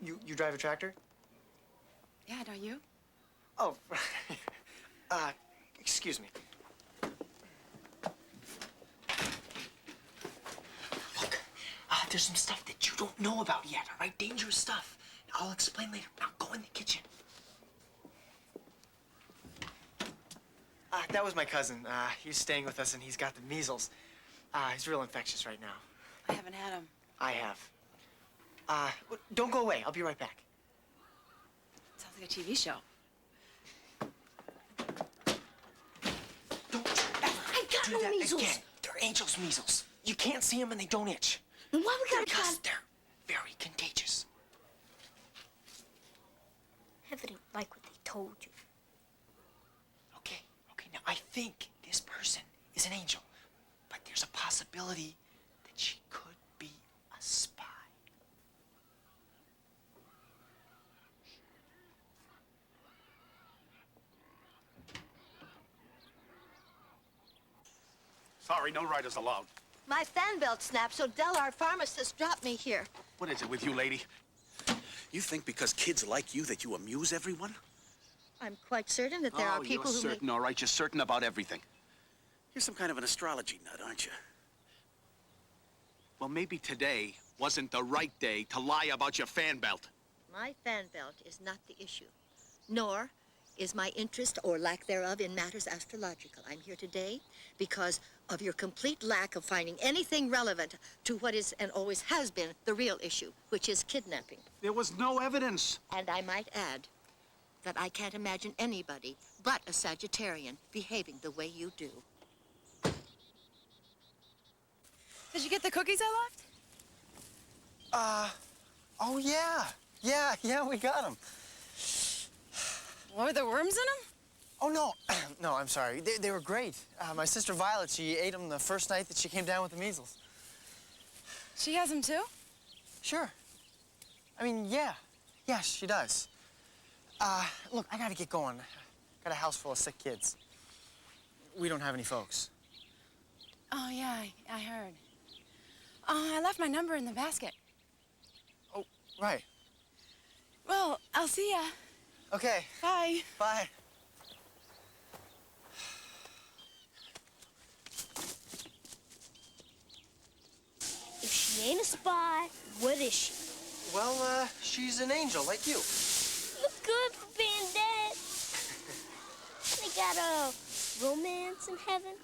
You drive a tractor? Yeah, don't you? Oh, excuse me. Look, there's some stuff that you don't know about yet, all right? Dangerous stuff. I'll explain later. Now go in the kitchen. That was my cousin. He's staying with us and he's got the measles. He's real infectious right now. I haven't had him. I have. Don't go away. I'll be right back. Sounds like a TV show. I got Do no that measles. again. They're Angel's measles. You can't see them and they don't itch. Then why we gotta Because they're very contagious. Heaven ain't like what they told you. Okay, now I think this person is an angel, but there's a possibility that she could be a spy. Sorry, no riders allowed. My fan belt snapped, so Dell, our pharmacist, dropped me here. What is it with you, lady? You think because kids like you that you amuse everyone? I'm quite certain that there are people you're who certain, all right. You're certain about everything. You're some kind of an astrology nut, aren't you? Well, maybe today wasn't the right day to lie about your fan belt. My fan belt is not the issue, nor is my interest or lack thereof in matters astrological. I'm here today because of your complete lack of finding anything relevant to what is and always has been the real issue, which is kidnapping. There was no evidence. And I might add that I can't imagine anybody but a Sagittarian behaving the way you do. Did you get the cookies I left? Oh yeah. Yeah, we got them. Were there worms in them? Oh, no. No, I'm sorry. They were great. My sister Violet, she ate them the first night that she came down with the measles. She has them too? Sure. I mean, yeah. Yeah, she does. Look, I gotta get going. Got a house full of sick kids. We don't have any folks. Oh, yeah, I heard. I left my number in the basket. Oh, right. Well, I'll see ya. Okay. Bye. Bye. If she ain't a spy, what is she? Well, she's an angel like you. Look good for being dead. They got a romance in heaven.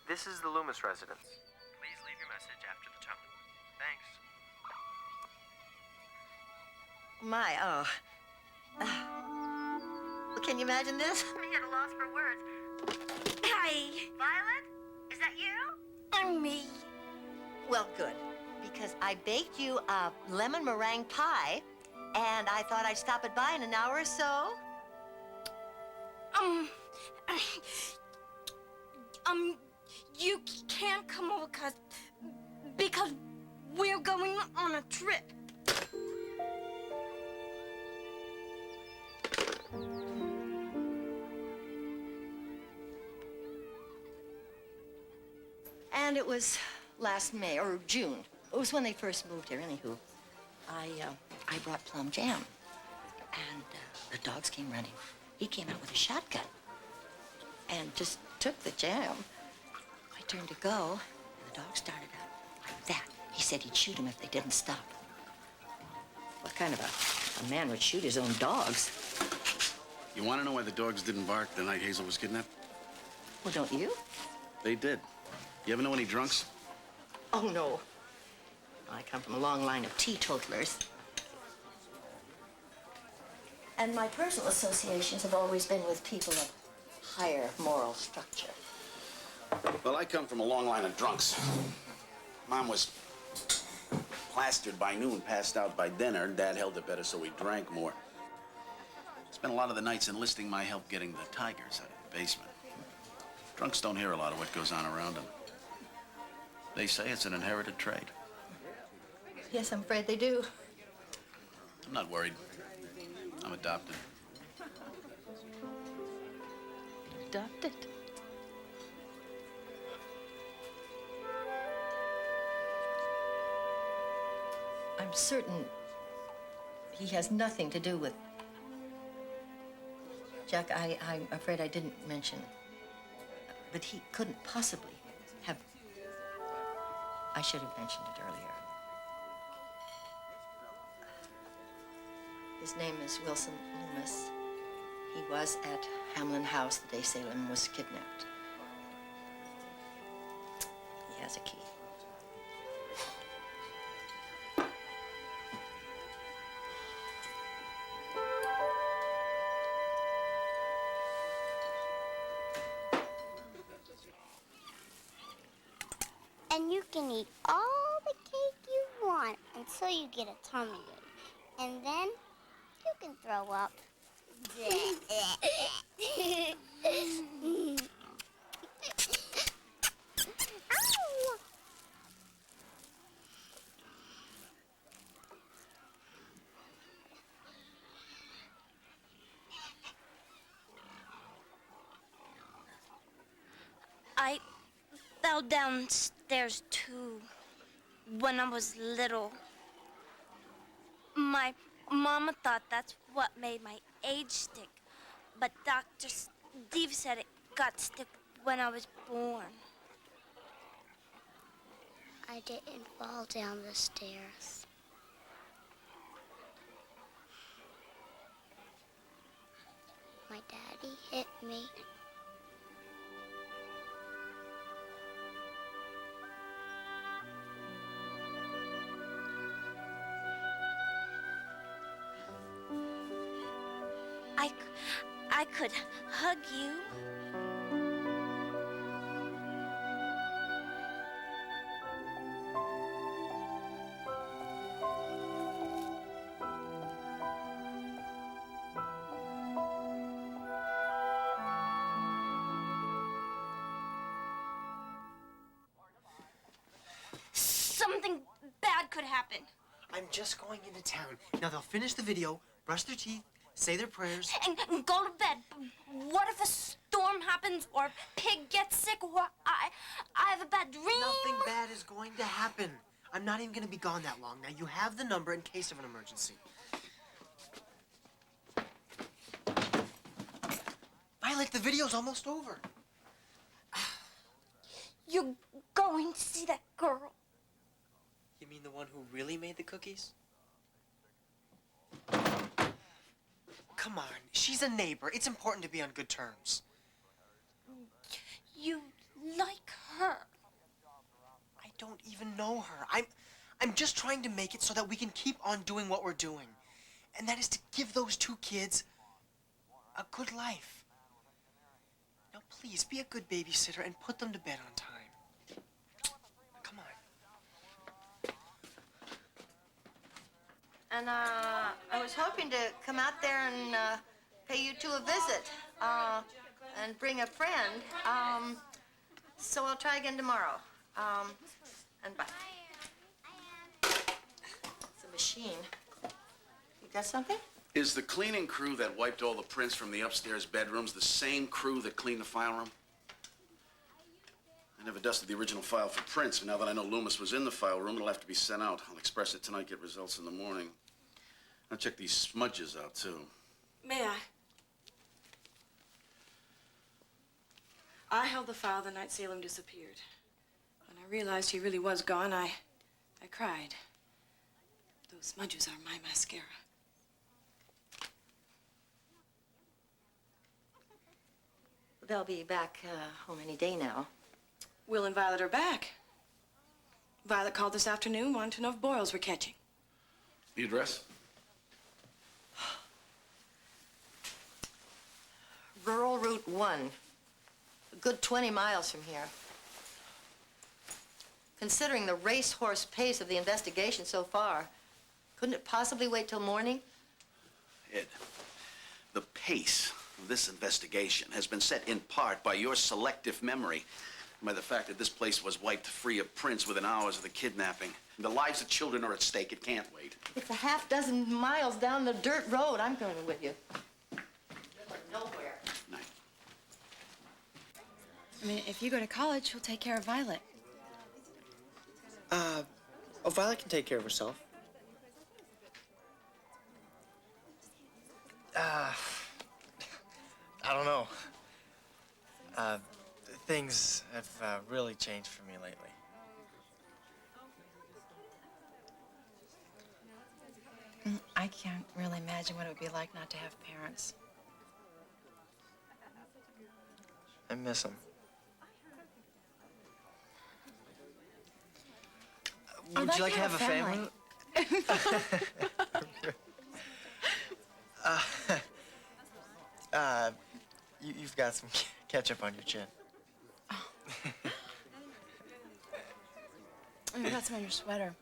This is the Loomis residence. Please leave your message after the tone. Thanks. My, can you imagine this? I'm at a loss for words. Hi. Violet, is that you? And me. Well, good, because I baked you a lemon meringue pie, and I thought I'd stop it by in an hour or so. You can't come over because we're going on a trip. And it was last May, or June. was when they first moved here, anywho. I brought plum jam, and the dogs came running. He came out with a shotgun and just took the jam. I turned to go, and the dog started out like that. He said he'd shoot them if they didn't stop. What kind of a man would shoot his own dogs? You want to know why the dogs didn't bark the night Hazel was kidnapped? Well, don't you? They did. You ever know any drunks? Oh, no. I come from a long line of teetotalers. And my personal associations have always been with people of higher moral structure. Well, I come from a long line of drunks. Mom was plastered by noon, passed out by dinner. Dad held it better, so we drank more. Spent a lot of the nights enlisting my help getting the tigers out of the basement. Drunks don't hear a lot of what goes on around them. They say it's an inherited trait. Yes, I'm afraid they do. I'm not worried. I'm adopted. Adopted? I'm certain he has nothing to do with... Jack, I'm afraid I didn't mention, but he couldn't possibly have... I should have mentioned it earlier. His name is Wilson Loomis. He was at Hamlin House the day Salem was kidnapped. He has a key. And you can eat all the cake you want until you get a tummy ache. And then you can throw up. Ow! I fell downstairs too when I was little. My mama thought that's what made my age stick, but Dr. Steve said it got stick when I was born. I didn't fall down the stairs. My daddy hit me. I could hug you. Something bad could happen. I'm just going into town. Now they'll finish the video, brush their teeth, say their prayers. And go to bed. What if a storm happens, or a pig gets sick, or I have a bad dream? Nothing bad is going to happen. I'm not even going to be gone that long. Now you have the number in case of an emergency. Violet, the video's almost over. You're going to see that girl. You mean the one who really made the cookies? Come on, she's a neighbor. It's important to be on good terms. You like her. I don't even know her. I'm just trying to make it so that we can keep on doing what we're doing. And that is to give those two kids a good life. Now, please, be a good babysitter and put them to bed on time. Come on. And, I was hoping to come out there and, pay you two a visit, and bring a friend. So I'll try again tomorrow. And bye. It's a machine. You got something? Is the cleaning crew that wiped all the prints from the upstairs bedrooms the same crew that cleaned the file room? Never dusted the original file for prints, but now that I know Loomis was in the file room, it'll have to be sent out. I'll express it tonight, get results in the morning. I'll check these smudges out, too. May I? I held the file the night Salem disappeared. When I realized he really was gone, I cried. Those smudges are my mascara. They'll be back home any day now. Will and Violet are back. Violet called this afternoon, wanted to know if boils were catching. The address? Rural Route 1. A good 20 miles from here. Considering the racehorse pace of the investigation so far, couldn't it possibly wait till morning? Ed, the pace of this investigation has been set in part by your selective memory, and by the fact that this place was wiped free of prints within hours of the kidnapping. The lives of children are at stake. It can't wait. It's a half dozen miles down the dirt road. I'm going with you. Nowhere. I mean, if you go to college, he'll take care of Violet. Oh, Violet can take care of herself. I don't know. Things have really changed for me lately. I can't really imagine what it would be like not to have parents. I miss them. Would you like to have a family? You've got some ketchup on your chin. You got some on your sweater.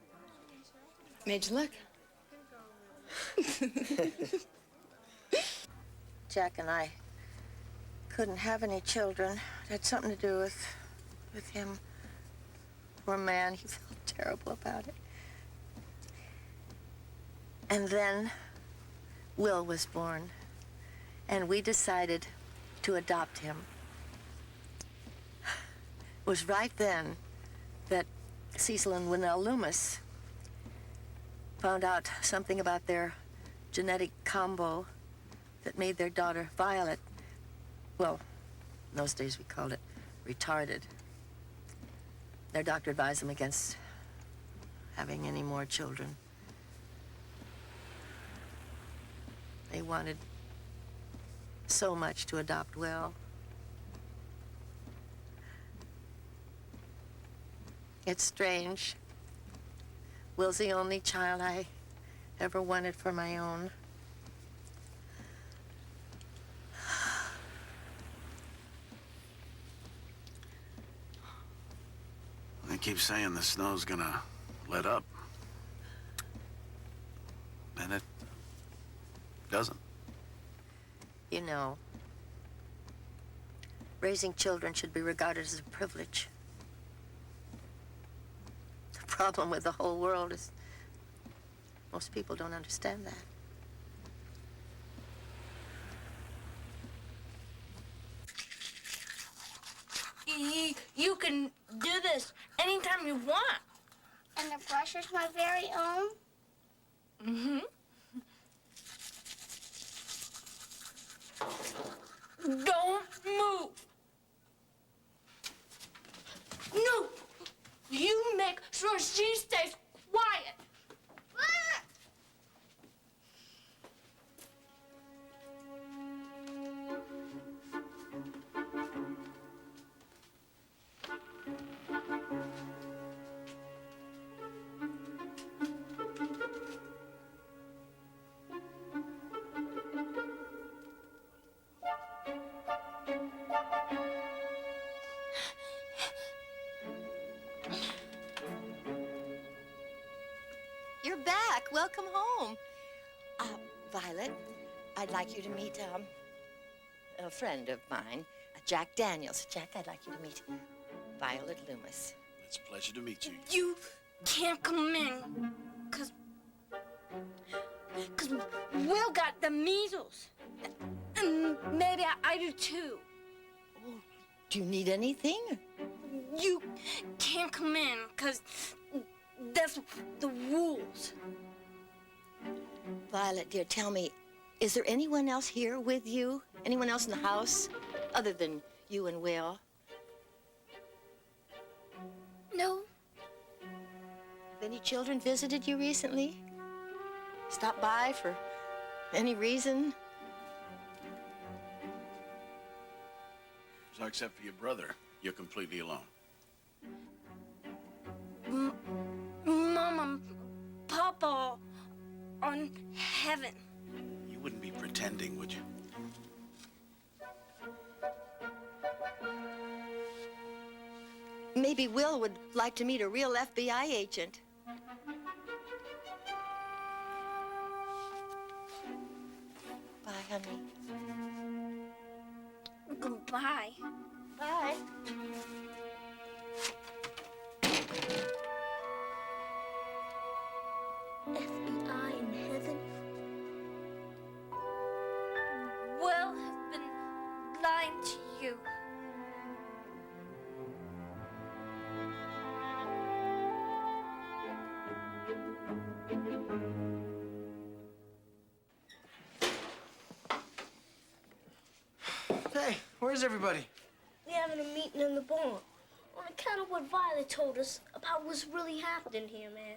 Made you look. Jack and I couldn't have any children. It had something to do with him. Poor man, he felt terrible about it. And then Will was born, and we decided to adopt him. It was right then that Cecil and Winnell Loomis found out something about their genetic combo that made their daughter Violet, well, in those days we called it retarded. Their doctor advised them against having any more children. They wanted so much to adopt Will. It's strange. Will's the only child I ever wanted for my own. They keep saying the snow's gonna let up. And it doesn't. You know, raising children should be regarded as a privilege. The problem with the whole world is most people don't understand that. You can do this anytime you want. And the brush is my very own? Mm-hmm. Don't move. No, you make sure she stays quiet. You're back. Welcome home. Violet, I'd like you to meet a friend of mine, Jack Daniels. Jack, I'd like you to meet Violet Loomis. It's a pleasure to meet you. You can't come in, cause Will got the measles. And maybe I do too. Do you need anything? You can't come in, because that's the rules. Violet, dear, tell me, is there anyone else here with you? Anyone else in the house other than you and Will? No. Have any children visited you recently? Stopped by for any reason? So except for your brother, you're completely alone. Mom and Papa are in heaven. You wouldn't be pretending, would you? Maybe Will would like to meet a real FBI agent. Bye, honey. Goodbye. Bye. FBI in heaven? Will have been lying to you. Hey, where's everybody? We're having a meeting in the barn on account of what Violet told us about what's really happening here, man.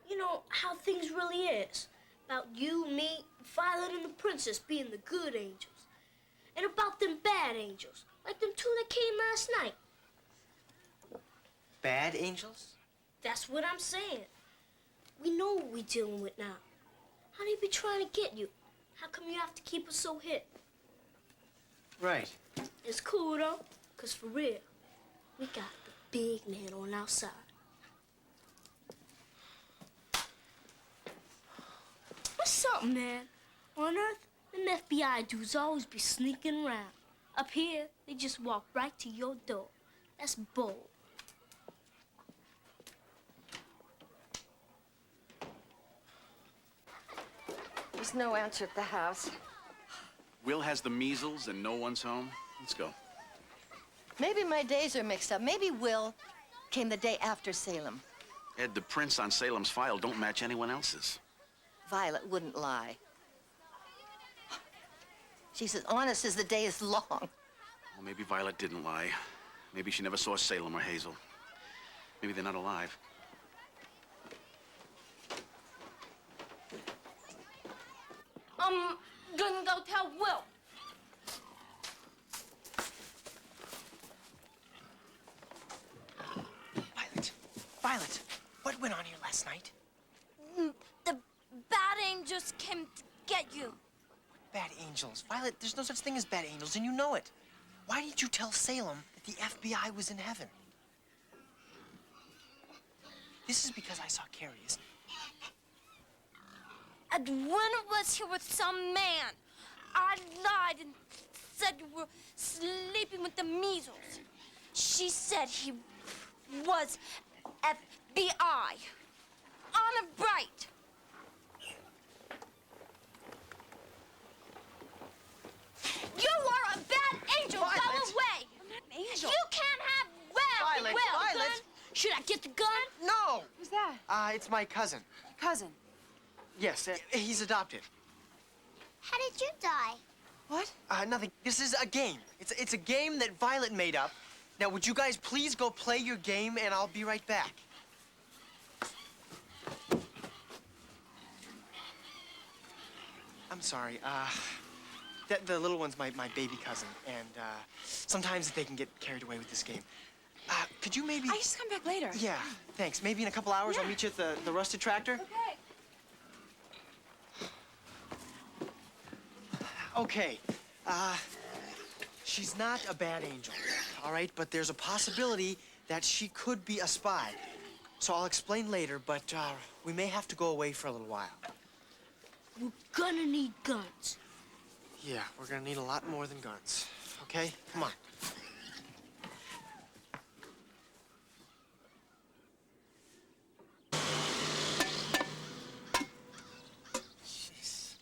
You know, how things really is. About you, me, Violet, and the princess being the good angels. And about them bad angels, like them two that came last night. Bad angels? That's what I'm saying. We know what we're dealing with now. How they be trying to get you? How come you have to keep us so hid? Right. It's cool, though, because for real, we got the big man on our side. What's up, man? On Earth, them FBI dudes always be sneaking around. Up here, they just walk right to your door. That's bold. There's no answer at the house. Will has the measles and no one's home. Let's go. Maybe my days are mixed up. Maybe Will came the day after Salem. Ed, the prints on Salem's file don't match anyone else's. Violet wouldn't lie. She's as honest as the day is long. Well, maybe Violet didn't lie. Maybe she never saw Salem or Hazel. Maybe they're not alive. I'm gonna go tell Will. Violet, what went on here last night? The bad angels came to get you. Bad angels. Violet, there's no such thing as bad angels, and you know it. Why didn't you tell Salem that the FBI was in heaven? This is because I saw Carrie, isn't it? And when I was here with some man, I lied and said you were sleeping with the measles. She said he was FBI. On a bright. You are a bad angel. Violet. Go away. I'm not an angel. You can't have Will. Violet, Will, Violet. gun. Should I get the gun? No! Who's that? It's my cousin. Cousin. Yes, he's adopted. How did you die? What? Nothing. This is a game. It's a game that Violet made up. Now, would you guys please go play your game, and I'll be right back. I'm sorry. The little one's my baby cousin, and sometimes they can get carried away with this game. Could you maybe... I just come back later. Yeah, thanks. Maybe in a couple hours I'll meet you at the rusted tractor. Okay. Okay. She's not a bad angel, all right? But there's a possibility that she could be a spy. So I'll explain later, but we may have to go away for a little while. We're gonna need guns. Yeah, we're gonna need a lot more than guns, okay? Come on. Jeez.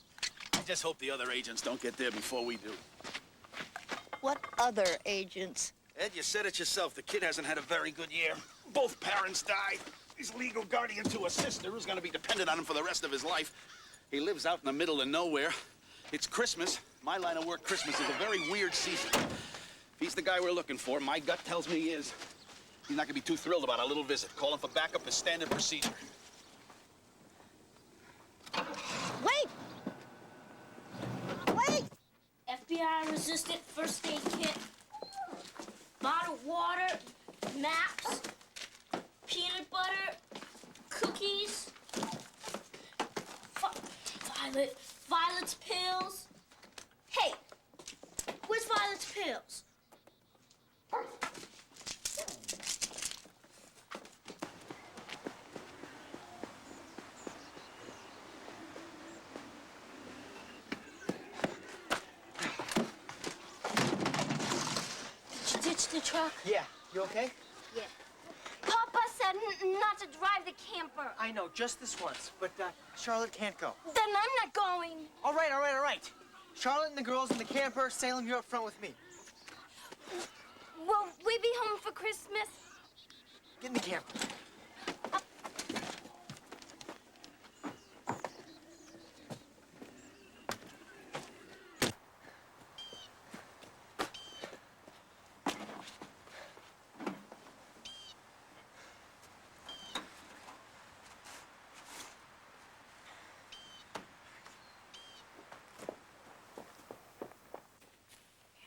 I just hope the other agents don't get there before we do. What other agents? Ed, you said it yourself. The kid hasn't had a very good year. Both parents died. He's legal guardian to a sister who's going to be dependent on him for the rest of his life. He lives out in the middle of nowhere. It's Christmas. My line of work, Christmas, is a very weird season. If he's the guy we're looking for, my gut tells me he is. He's not going to be too thrilled about our little visit. Calling for backup is standard procedure. Wait! Wait! FBI-resistant first aid kit, bottled water, maps, peanut butter, cookies, Violet's pills. Hey, where's Violet's pills? Did you ditch the truck? Yeah. You okay? Yeah. Papa said not to drive the camper. I know, just this once. But Charlotte can't go. Then I'm not going. All right, all right, all right. Charlotte and the girls in the camper. Salem, you're up front with me. Will we be home for Christmas? Get in the camper.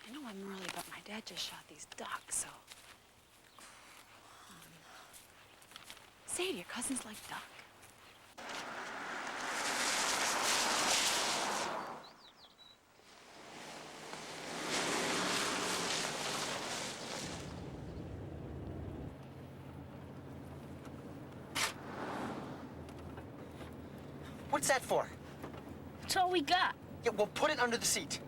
I know I'm early, but my dad just shot these ducks, so... Say, do your cousins like duck? What's that for? That's all we got. Yeah, well, put it under the seat.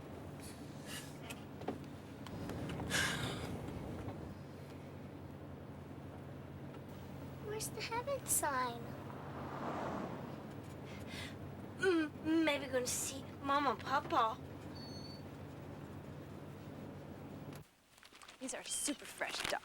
Where's the heaven sign? Maybe going to see Mama and Papa. These are super fresh duck.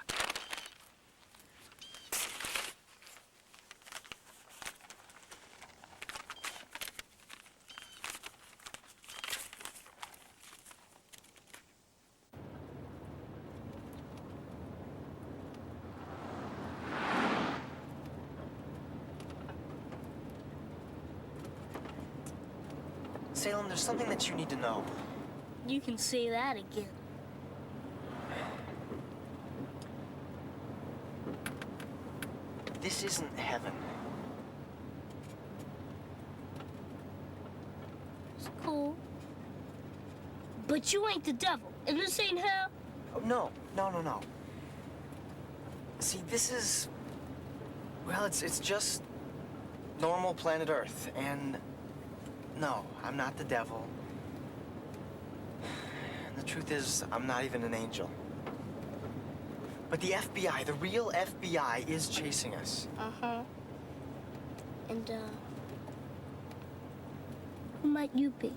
Salem, there's something that you need to know. You can say that again. This isn't heaven. It's cool. But you ain't the devil, and this ain't hell. Oh, no, no, no, no. See, this is... Well, it's just normal planet Earth, and... No, I'm not the devil. And the truth is, I'm not even an angel. But the FBI, the real FBI, is chasing us. Uh-huh. And, who might you be?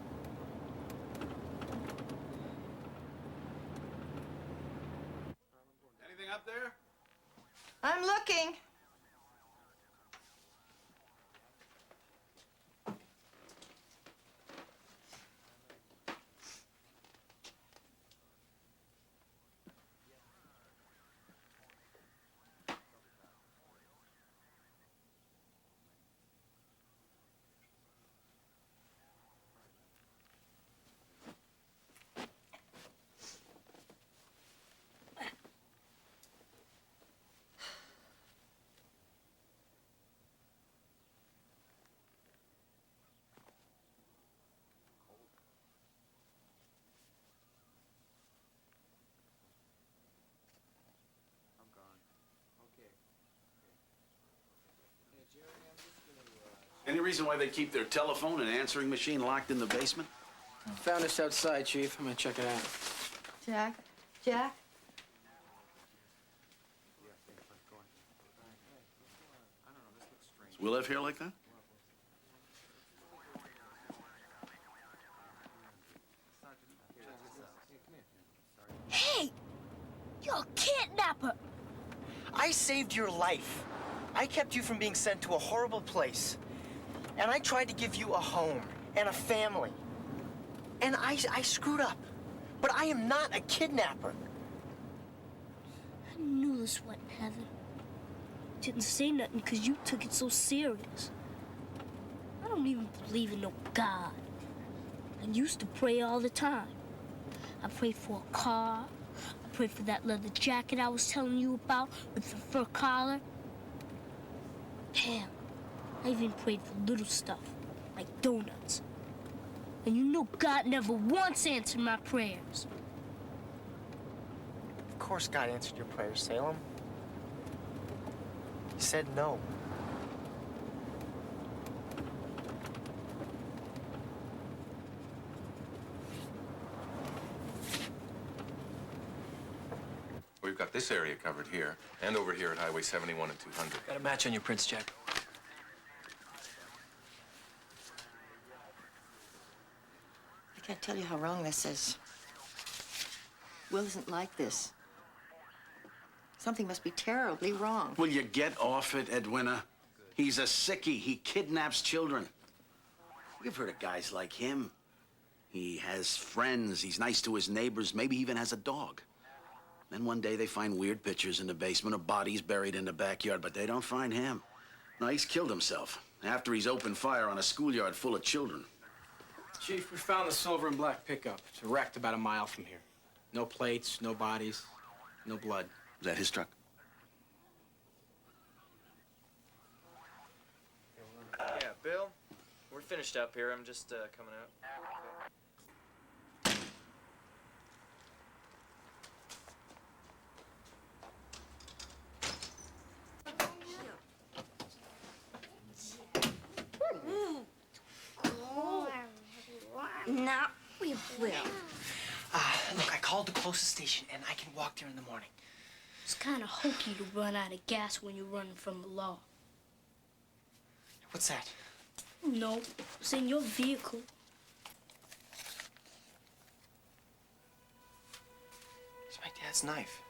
Anything up there? I'm looking. Any reason why they keep their telephone and answering machine locked in the basement? Found this outside, Chief. I'm gonna check it out. Jack? Jack? Does Will have hair like that? Hey! You're kidding! I saved your life. I kept you from being sent to a horrible place. And I tried to give you a home and a family. And I screwed up. But I am not a kidnapper. I knew this wasn't heaven. Didn't say nothing because you took it so serious. I don't even believe in no God. I used to pray all the time. I prayed for a car. I prayed for that leather jacket I was telling you about with the fur collar. Hell, I even prayed for little stuff, like donuts. And you know God never once answered my prayers. Of course God answered your prayers, Salem. He said no. We've got this area covered here, and over here at Highway 71 and 200. Got a match on your prints, Jack. I can't tell you how wrong this is. Will isn't like this. Something must be terribly wrong. Will you get off it, Edwina? He's a sickie. He kidnaps children. You've heard of guys like him. He has friends. He's nice to his neighbors. Maybe he even has a dog. Then one day they find weird pictures in the basement of bodies buried in the backyard, but they don't find him. No, he's killed himself after he's opened fire on a schoolyard full of children. Chief, we found the silver and black pickup. It's wrecked about a mile from here. No plates, no bodies, no blood. Is that his truck? Yeah, Bill, we're finished up here. I'm just coming out. Now we will. Look, I called the closest station, and I can walk there in the morning. It's kind of hokey to run out of gas when you're running from the law. What's that? No, it's in your vehicle. It's my dad's knife.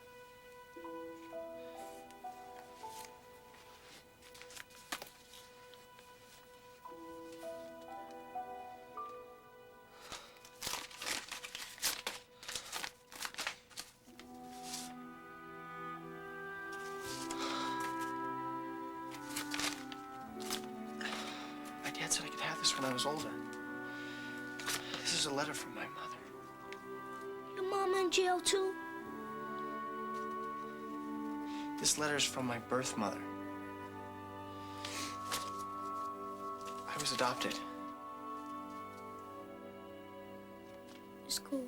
My dad said I could have this when I was older. This is a letter from my mother. Your mama in jail too? This letter's from my birth mother. I was adopted. It's cool.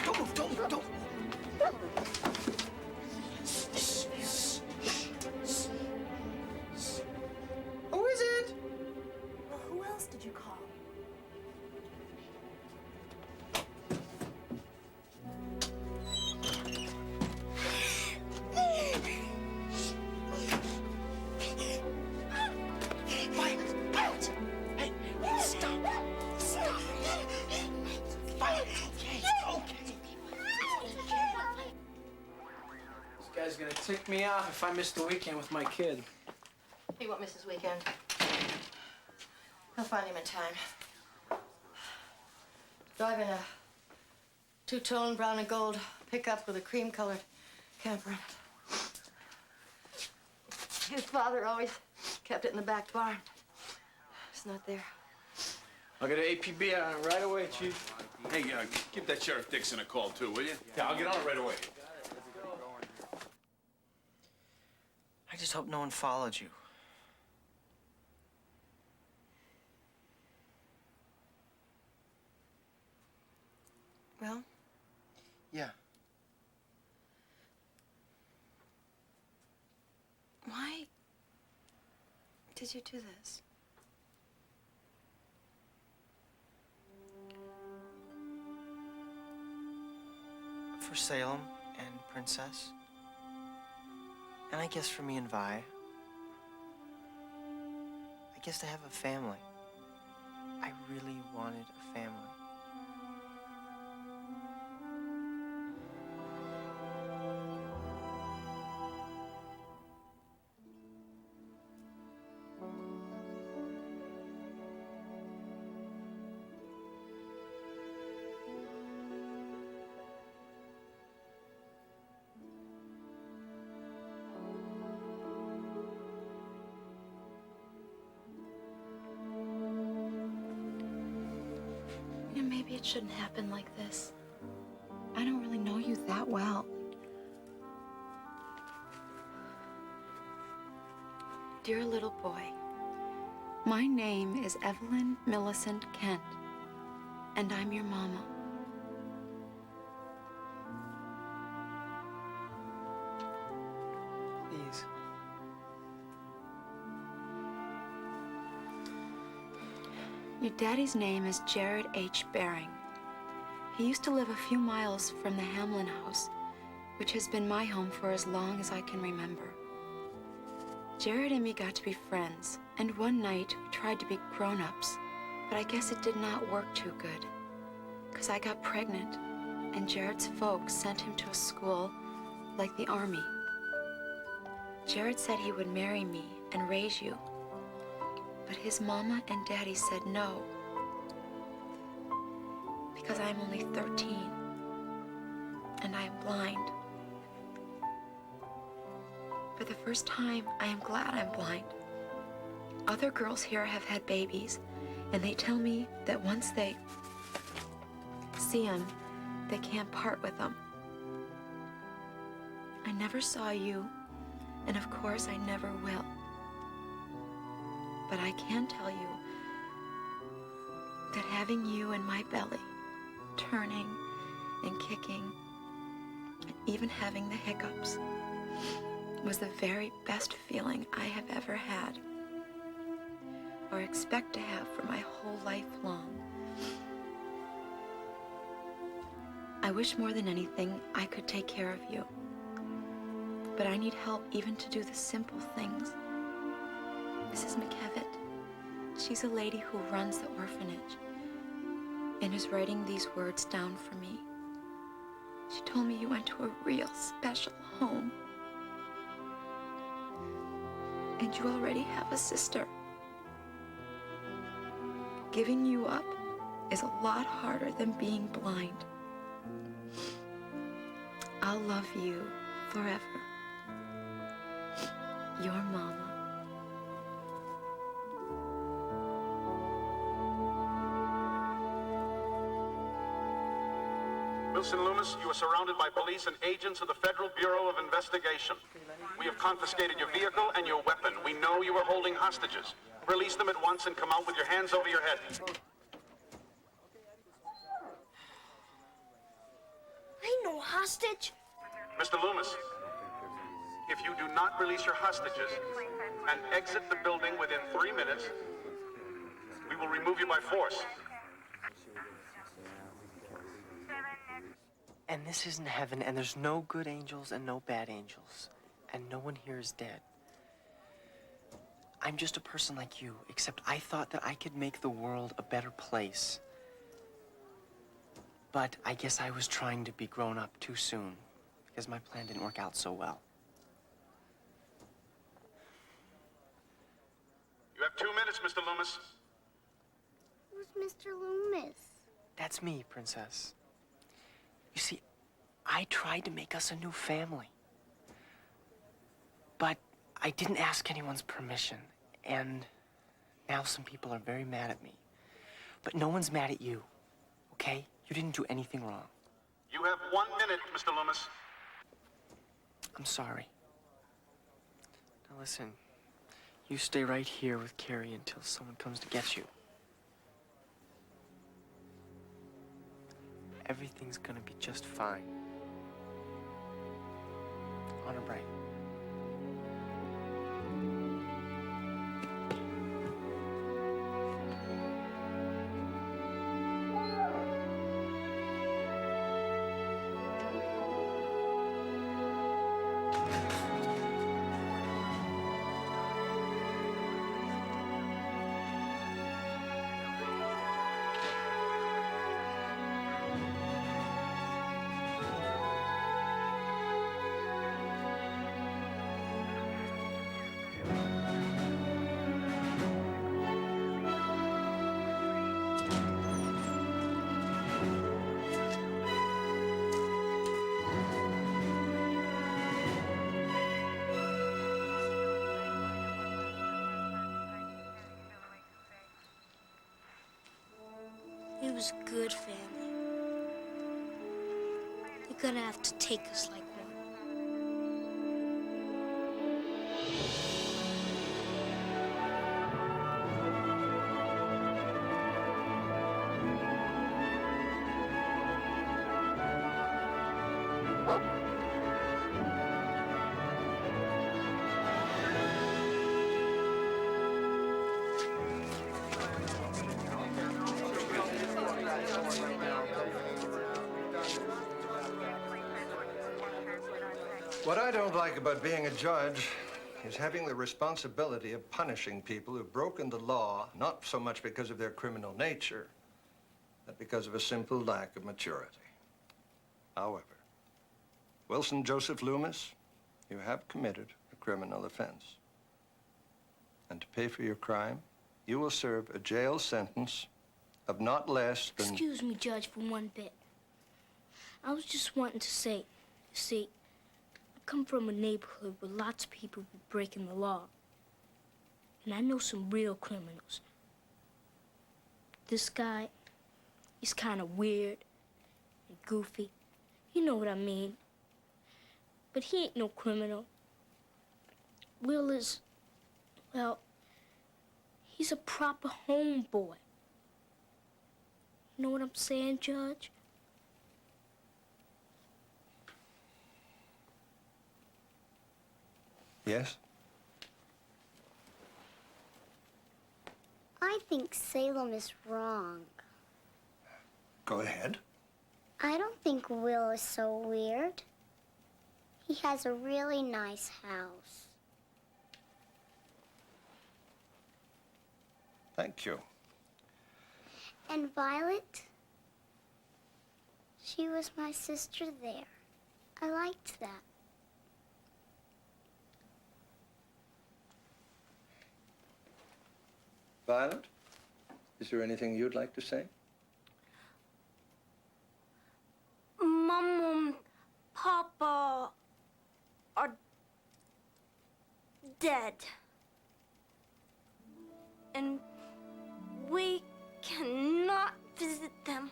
Don't move, don't move, don't move. Who is it? Well, who else did you call? Violet! Hey, stop! Stop! Violet, okay, okay. This guy's gonna tick me off if I miss the weekend with my kid. He won't miss his weekend. He'll find him in time. Driving a two-tone brown and gold pickup with a cream-colored camper. His father always kept it in the back barn. It's not there. I'll get an APB on it right away, Chief. Hey, give that Sheriff Dixon a call, too, will you? Yeah, I'll get on it right away. I just hope no one followed you. Well? Yeah. Why did you do this? For Salem and Princess. And I guess for me and Vi. I guess to have a family. I really wanted a family. You know, maybe it shouldn't happen like this. I don't really know you that well. Dear little boy, my name is Evelyn Millicent Kent, and I'm your mama. Please. Your daddy's name is Jared H. Baring. He used to live a few miles from the Hamlin house, which has been my home for as long as I can remember. Jared and me got to be friends, and one night we tried to be grown-ups, but I guess it did not work too good, because I got pregnant, and Jared's folks sent him to a school like the Army. Jared said he would marry me and raise you, but his mama and daddy said no, because I'm only 13, and I am blind. For the first time, I am glad I'm blind. Other girls here have had babies, and they tell me that once they see them, they can't part with them. I never saw you, and of course I never will. But I can tell you that having you in my belly, turning and kicking, and even having the hiccups, was the very best feeling I have ever had, or expect to have for my whole life long. I wish more than anything I could take care of you, but I need help even to do the simple things. Mrs. McKevitt, she's a lady who runs the orphanage and is writing these words down for me. She told me you went to a real special home. And you already have a sister. Giving you up is a lot harder than being blind. I'll love you forever. Your mama. Wilson Loomis, you are surrounded by police and agents of the Federal Bureau of Investigation. We have confiscated your vehicle and your weapon. We know you are holding hostages. Release them at once and come out with your hands over your head. I ain't no hostage. Mr. Loomis, if you do not release your hostages and exit the building within 3 minutes, we will remove you by force. And this isn't heaven, and there's no good angels and no bad angels, and no one here is dead. I'm just a person like you, except I thought that I could make the world a better place. But I guess I was trying to be grown up too soon, because my plan didn't work out so well. You have 2 minutes, Mr. Loomis. Who's Mr. Loomis? That's me, Princess. You see, I tried to make us a new family. But I didn't ask anyone's permission, and now some people are very mad at me. But no one's mad at you, okay? You didn't do anything wrong. You have 1 minute, Mr. Loomis. I'm sorry. Now listen, you stay right here with Carrie until someone comes to get you. Everything's gonna be just fine. On a break. was a good family. You're gonna have to take us like one. What I don't like about being a judge is having the responsibility of punishing people who've broken the law, not so much because of their criminal nature, but because of a simple lack of maturity. However, Wilson Joseph Loomis, you have committed a criminal offense. And to pay for your crime, you will serve a jail sentence of not less than... Excuse me, Judge, for one bit. I was just wanting to say, you see, I come from a neighborhood where lots of people were breaking the law. And I know some real criminals. This guy, he's kind of weird and goofy. You know what I mean. But he ain't no criminal. Will is, well, he's a proper homeboy. You know what I'm saying, Judge? Yes? I think Salem is wrong. Go ahead. I don't think Will is so weird. He has a really nice house. Thank you. And Violet, she was my sister there. I liked that. Violet, is there anything you'd like to say? Mom and Papa are dead. And we cannot visit them.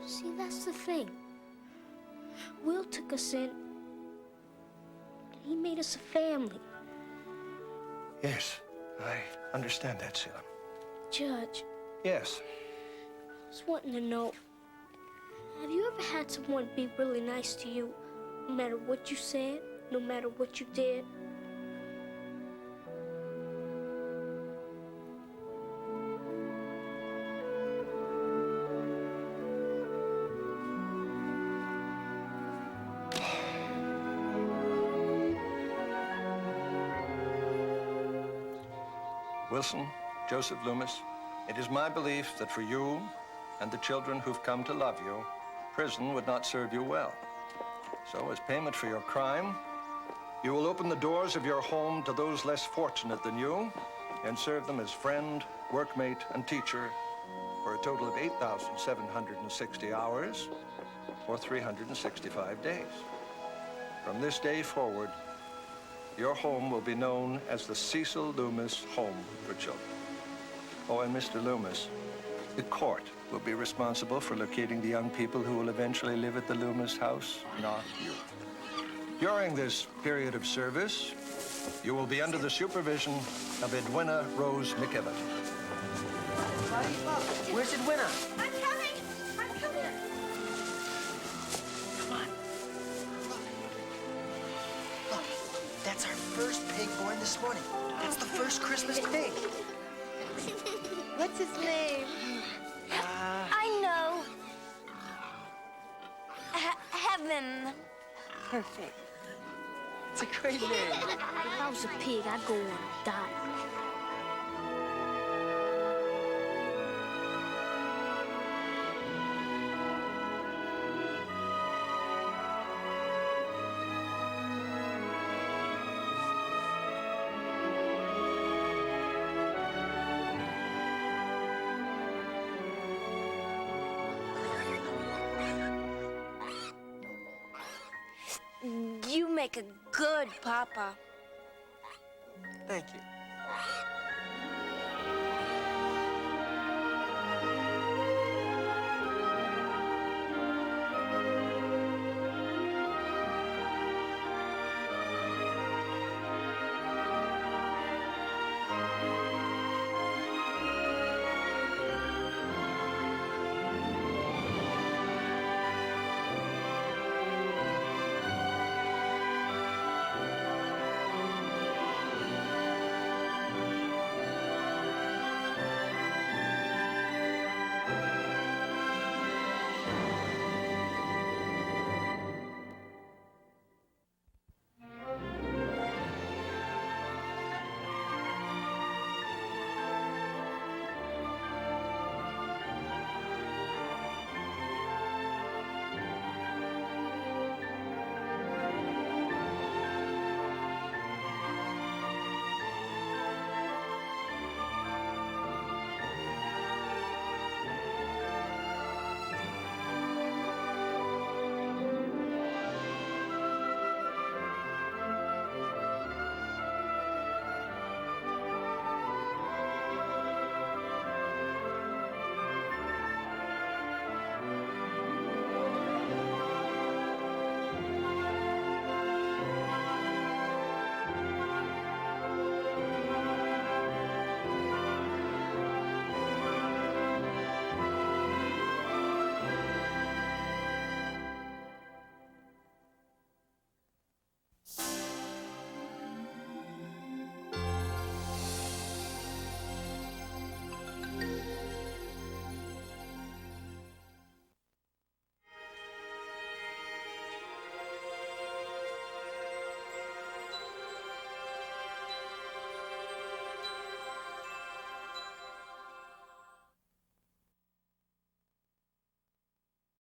See, that's the thing. Will took us in. He made us a family. Yes, I understand that, Salem. Judge, Yes. I was wanting to know, have you ever had someone be really nice to you, no matter what you said, no matter what you did? Wilson, Joseph Loomis, it is my belief that for you and the children who've come to love you, prison would not serve you well. So as payment for your crime, you will open the doors of your home to those less fortunate than you and serve them as friend, workmate, and teacher for a total of 8,760 hours or 365 days. From this day forward, your home will be known as the Cecil Loomis Home for Children. Oh, and Mr. Loomis, the court will be responsible for locating the young people who will eventually live at the Loomis house, not you. During this period of service, you will be under the supervision of Edwina Rose McEvitt. Where's Edwina? I'm coming! I'm coming! Come on. Look, that's our first pig born this morning. That's the first Christmas pig. What's his name? I know. Heaven. Perfect. It's a great name. If I was a pig, I'd go on and die. You make a good papa. Thank you.